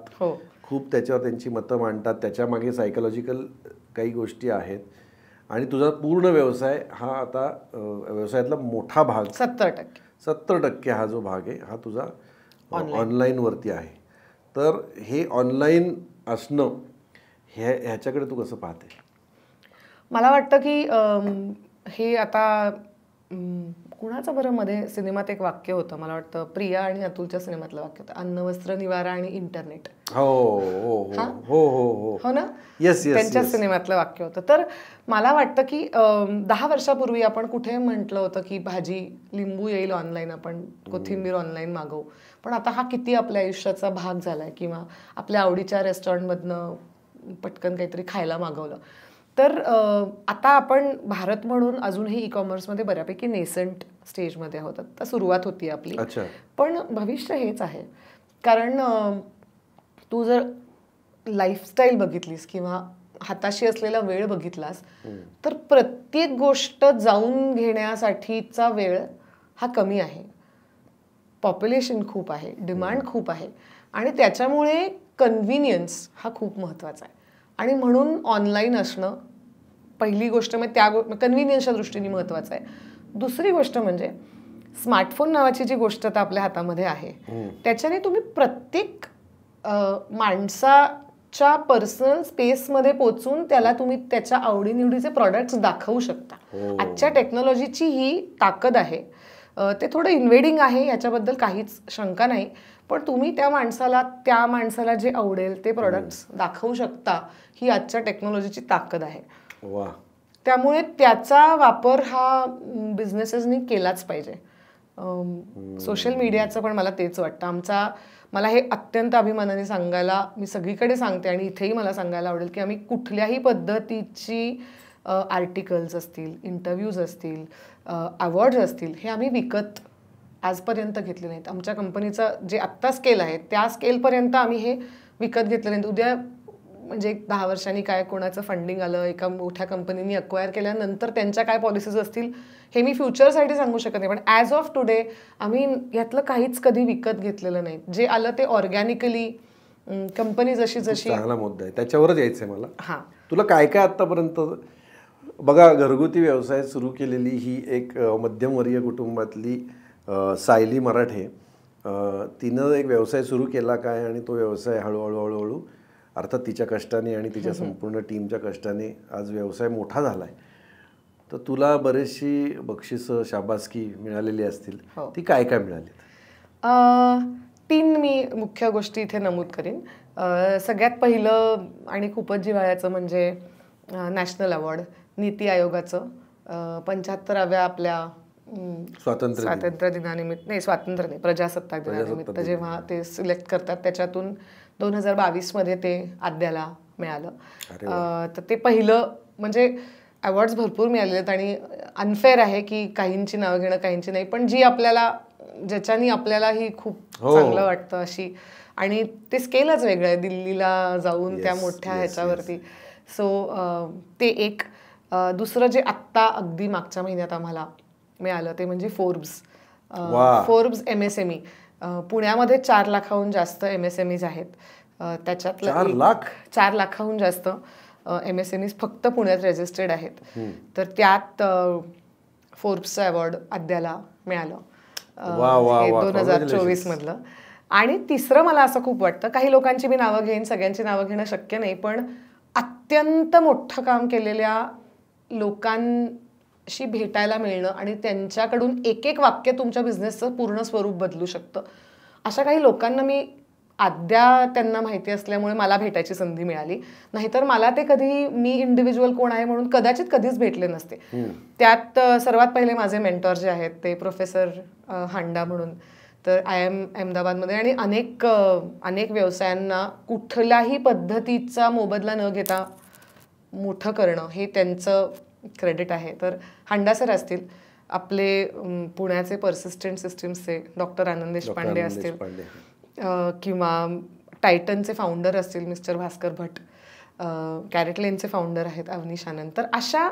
खूप त्याच्यावर त्यांची मतं मांडतात. त्याच्यामागे सायकोलॉजिकल काही गोष्टी आहेत आणि तुझा पूर्ण व्यवसाय हा आता व्यवसायातला मोठा भाग 70% हा जो भाग आहे हा तुझा ऑनलाईनवरती आहे. तर हे ऑनलाईन असणं ह्याच्याकडे तू कसं पाहते? मला वाटतं की हे आता कुणाचं बरं मध्ये सिनेमात एक वाक्य होतं, मला वाटतं प्रिया आणि अतुलच्या सिनेमातलं वाक्य होतं, अन्न वस्त्र निवारा आणि इंटरनेट. हो हो हो हो हो हो ना. येस येस त्यांच्या सिनेमातलं वाक्य होतं. तर मला वाटतं की 10 वर्षापूर्वी आपण कुठे म्हटलं होतं की भाजी लिंबू येईल ऑनलाईन, आपण कोथिंबीर ऑनलाईन मागवू. पण आता हा किती आपल्या आयुष्याचा भाग झालाय. किंवा आपल्या आवडीच्या रेस्टॉरंटमधनं पटकन काहीतरी खायला मागवलं तर आता आपण भारत म्हणून अजूनही ई कॉमर्समध्ये बऱ्यापैकी नेसंट स्टेजमध्ये आहोत. आता सुरुवात होती आपली, पण भविष्य हेच आहे. कारण तू जर लाईफस्टाईल बघितलीस किंवा हाताशी असलेला वेळ बघितलास तर प्रत्येक गोष्ट जाऊन घेण्यासाठीचा वेळ हा कमी आहे. पॉप्युलेशन खूप आहे, डिमांड खूप आहे आणि त्याच्यामुळे कन्व्हिनियन्स हा खूप महत्त्वाचा आहे. आणि म्हणून ऑनलाईन असणं पहिली गोष्ट म्हणजे त्या कन्व्हिनियन्सच्या दृष्टीने महत्त्वाचं आहे. दुसरी गोष्ट म्हणजे स्मार्टफोन नावाची जी गोष्ट आता आपल्या हातामध्ये आहे त्याच्याने तुम्ही प्रत्येक माणसाच्या पर्सनल स्पेसमध्ये पोचून त्याला तुम्ही त्याच्या आवडीनिवडीचे प्रॉडक्ट्स दाखवू शकता. आजच्या टेक्नॉलॉजीची ही ताकद आहे. ते थोडं इन्व्हेडिंग आहे, याच्याबद्दल काहीच शंका नाही, पण तुम्ही त्या माणसाला जे आवडेल ते प्रॉडक्ट्स दाखवू शकता. ही आजच्या टेक्नॉलॉजीची ताकद आहे. त्यामुळे त्याचा वापर हा बिझनेसेसनी केलाच पाहिजे. सोशल मीडियाचं पण मला तेच वाटतं. मला हे अत्यंत अभिमानाने सांगायला मी सगळीकडे सांगते आणि इथेही मला सांगायला आवडेल की आम्ही कुठल्याही पद्धतीची आर्टिकल्स असतील, इंटरव्ह्यूज असतील, अवॉर्ड्स असतील, हे आम्ही विकत आजपर्यंत घेतले नाहीत. आमच्या कंपनीचं जे आत्ता स्केल आहे त्या स्केलपर्यंत आम्ही हे विकत घेतलं नाहीत. उद्या म्हणजे 10 वर्षांनी काय कोणाचं फंडिंग आलं, एका मोठ्या कंपनीने अक्वायर केल्यानंतर त्यांच्या काय पॉलिसीज असतील हे मी फ्युचरसाठी सांगू शकत नाही, पण ॲज ऑफ टुडे आम्ही यातलं काहीच कधी विकत घेतलेलं नाही. जे आलं ते ऑर्गॅनिकली कंपनी जशी चांगला मुद्दा आहे, त्याच्यावरच यायचं आहे मला. हां, तुला काय काय आत्तापर्यंत बघा घरगुती व्यवसाय सुरू केलेली ही एक मध्यमवर्गीय कुटुंबातली सायली मराठे, तिनं एक व्यवसाय सुरू केला काय आणि तो व्यवसाय हळूहळू अर्थात तिच्या कष्टाने आणि तिच्या संपूर्ण टीमच्या कष्टाने आज व्यवसाय मोठा झाला आहे. तर तुला बरीचशी बक्षिसं शाबासकी मिळालेली असतील, ती काय काय मिळाली? 3 मी मुख्य गोष्टी इथे नमूद करीन. सगळ्यात पहिलं आणि खूपच जिव्हाळ्याचं म्हणजे नॅशनल अवॉर्ड नीती आयोगाचं 75व्या आपल्या स्वातंत्र्य दिनानिमित्त प्रजासत्ताक दिनानिमित्त जेव्हा ते सिलेक्ट करतात त्याच्यातून 2022 ते आद्याला मिळालं. तर ते पहिलं म्हणजे अवॉर्ड्स भरपूर मिळालेले आहेत आणि अनफेअर आहे की काहींची नावं घेणं काहींची नाही, पण ज्याच्यानी आपल्यालाही खूप चांगलं वाटतं अशी, आणि ते स्केलच वेगळं आहे दिल्लीला जाऊन त्या मोठ्या ह्याच्यावरती. सो ते एक. दुसरं जे आत्ता अगदी मागच्या महिन्यात आम्हाला मिळालं ते म्हणजे फोर्ब्स MSME. पुण्यामध्ये 4 लाखाहून जास्त MSMEs आहेत. त्याच्यातलं 4 लाख? 4 लाखाहून जास्त MSMEs फक्त पुण्यात रजिस्टर्ड आहेत. तर त्यात फोर्ब्सचं अवॉर्ड आद्याला मिळालं वा, वा, वा. 2024 मधलं. आणि तिसरं मला असं खूप वाटतं, काही लोकांची मी नावं घेईन, सगळ्यांची नावं घेणं शक्य नाही, पण अत्यंत मोठं काम केलेल्या लोकांशी भेटायला मिळणं आणि त्यांच्याकडून एक एक वाक्य तुमच्या बिझनेसचं पूर्ण स्वरूप बदलू शकतं. अशा काही लोकांना मी आद्या त्यांना माहिती असल्यामुळे मला भेटायची संधी मिळाली. नाहीतर मला ते कधी मी इंडिव्हिज्युअल कोण आहे म्हणून कदाचित कधीच भेटले नसते. त्यात सर्वात पहिले माझे मेंटॉर जे आहेत ते प्रोफेसर हांडा म्हणून, तर IIM अहमदाबादमध्ये, आणि अनेक व्यवसायांना कुठल्याही पद्धतीचा मोबदला न घेता मोठं करणं हे त्यांचं क्रेडिट आहे. तर हांडा सर असतील, आपले पुण्याचे पर्सिस्टंट सिस्टीम्सचे डॉक्टर आनंद देशपांडे असतील, किंवा टायटनचे फाउंडर असतील मिस्टर भास्कर भट, कॅरेटलेनचे फाउंडर आहेत अवनीश आनंद. तर अशा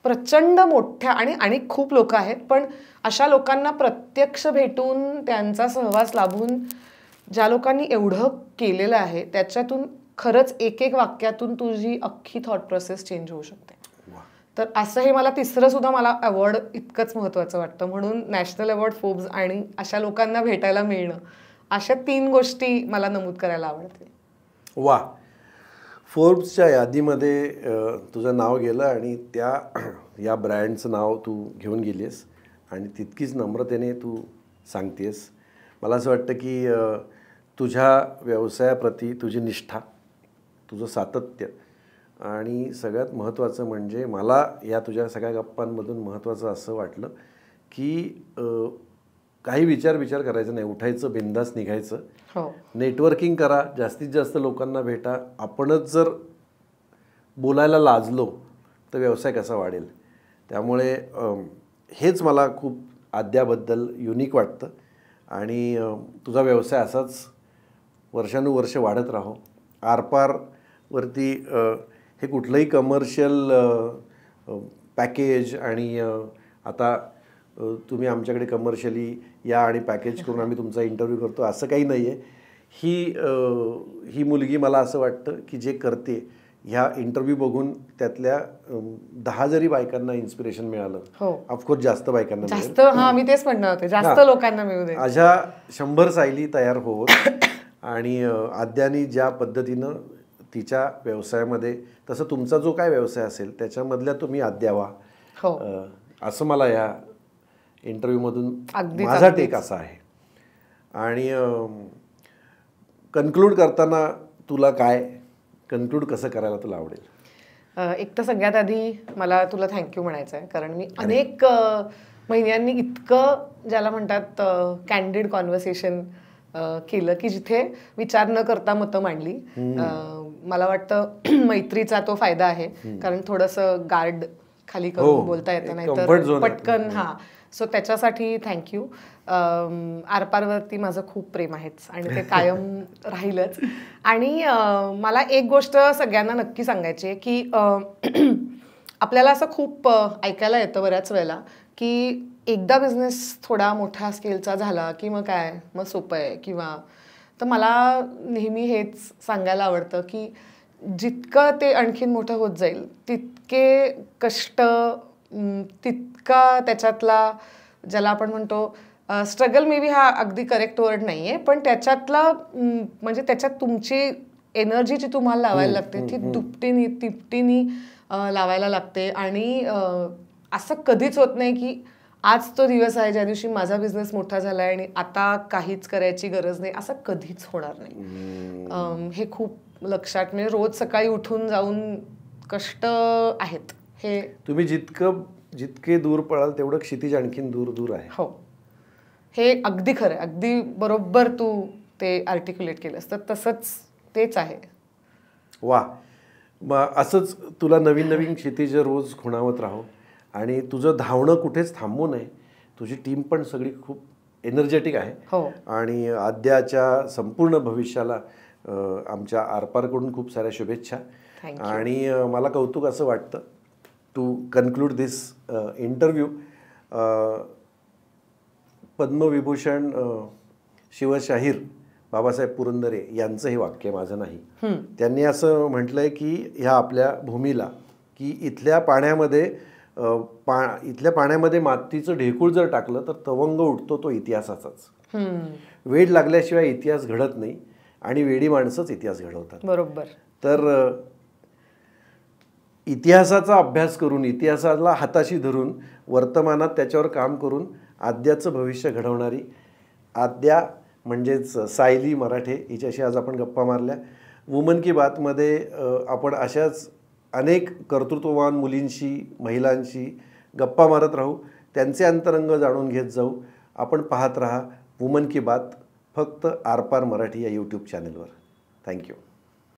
प्रचंड मोठ्या आणि खूप लोक आहेत, पण अशा लोकांना प्रत्यक्ष भेटून त्यांचा सहवास लाभून ज्या लोकांनी एवढं केलेलं आहे त्याच्यातून खरंच एक एक वाक्यातून तुझी अख्खी थॉट प्रोसेस चेंज होऊ शकते. तर असं हे मला तिसरं सुद्धा मला अवॉर्ड इतकंच महत्त्वाचं वाटतं. म्हणून नॅशनल अवॉर्ड, फोर्ब्स आणि अशा लोकांना भेटायला मिळणं, अशा 3 गोष्टी मला नमूद करायला आवडतील. वा. फोर्ब्सच्या यादीमध्ये तुझं नाव गेलं आणि या ब्रँडचं नाव तू घेऊन गेलीस आणि तितकीच नम्रतेने तू सांगतेस. मला असं वाटतं की तुझ्या व्यवसायाप्रती तुझी निष्ठा, तुझं सातत्य, आणि सगळ्यात महत्त्वाचं म्हणजे मला या तुझ्या सगळ्या गप्पांमधून महत्त्वाचं असं वाटलं की काही विचार करायचं नाही, उठायचं, बिंदास निघायचं, नेटवर्किंग करा, जास्तीत जास्त लोकांना भेटा. आपणच जर बोलायला लाजलो तर व्यवसाय कसा वाढेल. त्यामुळे हेच मला खूप आद्याबद्दल युनिक वाटतं आणि तुझा व्यवसाय असाच वर्षानुवर्ष वाढत राहो. आरपारवरती हे कुठलंही कमर्शियल पॅकेज आणि आता तुम्ही आमच्याकडे कमर्शियली या आणि पॅकेज करून आम्ही तुमचा इंटरव्ह्यू करतो असं काही नाही आहे. ही मुलगी मला असं वाटतं की जे करते, ह्या इंटरव्ह्यू बघून त्यातल्या 10 जरी बायकांना इन्स्पिरेशन मिळालं, ऑफकोर्स जास्त बायकांना जास्त, मी तेच म्हणणार होते, जास्त लोकांना मिळू दे. अशा 100 सायली तयार होत आणि आद्यानी ज्या पद्धतीनं तिच्या व्यवसायामध्ये, तसं तुमचा जो काय व्यवसाय असेल त्याच्यामधल्या तुम्ही आद्या व्हा, असं मला या इंटरव्ह्यूमधून माझा टेक असा आहे. आणि कन्क्लूड करताना तुला काय कन्क्लूड कसं करायला तुला आवडेल? एक तर सगळ्यात आधी मला तुला थँक्यू म्हणायचं आहे, कारण मी अनेक महिन्यांनी इतकं ज्याला म्हणतात कॅन्डिड कॉन्व्हर्सेशन केलं की जिथे विचार न करता मतं मांडली. मला वाटतं मैत्रीचा तो फायदा आहे, कारण थोडंसं गार्ड खाली करून बोलता येतं, नाही तर पटकन. सो त्याच्यासाठी थँक्यू. आरपारवरती माझं खूप प्रेम आहेच आणि ते कायम राहीलच. आणि मला एक गोष्ट सगळ्यांना नक्की सांगायची आहे की आपल्याला असं खूप ऐकायला येतं बऱ्याच वेळेला की एकदा बिझनेस थोडा मोठ्या स्केलचा झाला की मग काय, मग सोपं आहे किंवा. तर मला नेहमी हेच सांगायला आवडतं की जितकं ते आणखीन मोठं होत जाईल तितके कष्ट, तितका त्याच्यातला ज्याला आपण म्हणतो स्ट्रगल, मे बी हा अगदी करेक्ट वर्ड नाही आहे, पण त्याच्यातला म्हणजे त्याच्यात तुमची एनर्जी जी तुम्हाला लावायला लागते ती दुपटीनी तिपटीनी लावायला लागते. आणि असं कधीच होत नाही की आज तो दिवस आहे ज्या दिवशी माझा बिझनेस मोठा झाला आहे आणि आता काहीच करायची गरज नाही, असं कधीच होणार नाही. हे खूप लक्षात, म्हणजे रोज सकाळी उठून जाऊन कष्ट आहेत. हे तुम्ही जितके दूर पळाल तेवढं क्षितिज आणखीन दूर आहे. हो, हे अगदी खरं आहे, अगदी बरोबर तू ते आर्टिक्युलेट केलंस, तर तसंच तेच आहे. वा. मग असंच तुला नवीन क्षितिज रोज खुणावत राहो आणि तुझं धावणं कुठेच थांबू नये. तुझी टीम पण सगळी खूप एनर्जेटिक आहे आणि आद्याच्या संपूर्ण भविष्याला आमच्या आरपारकडून खूप साऱ्या शुभेच्छा. आणि मला कौतुक असं वाटतं to conclude this interview. Padma Vibhushan Shivshahir Babasaheb Purandare यांचं हे वाक्य आहे, माझं नाही. त्यांनी असं म्हटलंय की ह्या आपल्या भूमीला की इथल्या पाण्यामध्ये मातीचं ढेकूळ जर टाकलं तर तवंग उठतो तो इतिहासाचाच. वेड लागल्याशिवाय इतिहास घडत नाही आणि वेडी माणसंच इतिहास घडवतात. बरोबर. तर इतिहासाचा अभ्यास करून, इतिहासाला हाताशी धरून, वर्तमानात त्याच्यावर काम करून आद्याचं भविष्य घडवणारी आद्या म्हणजेच सायली मराठे हिच्याशी आज आपण गप्पा मारल्या. वुमन की बातमध्ये आपण अशाच अनेक कर्तृत्ववान मुलींशी, महिलांशी गप्पा मारत राहू, त्यांचे अंतरंग जाणून घेत जाऊ. आपण पाहत राहा वुमन की बात, फक्त आरपार मराठी या यूट्यूब चॅनलवर. थँक्यू.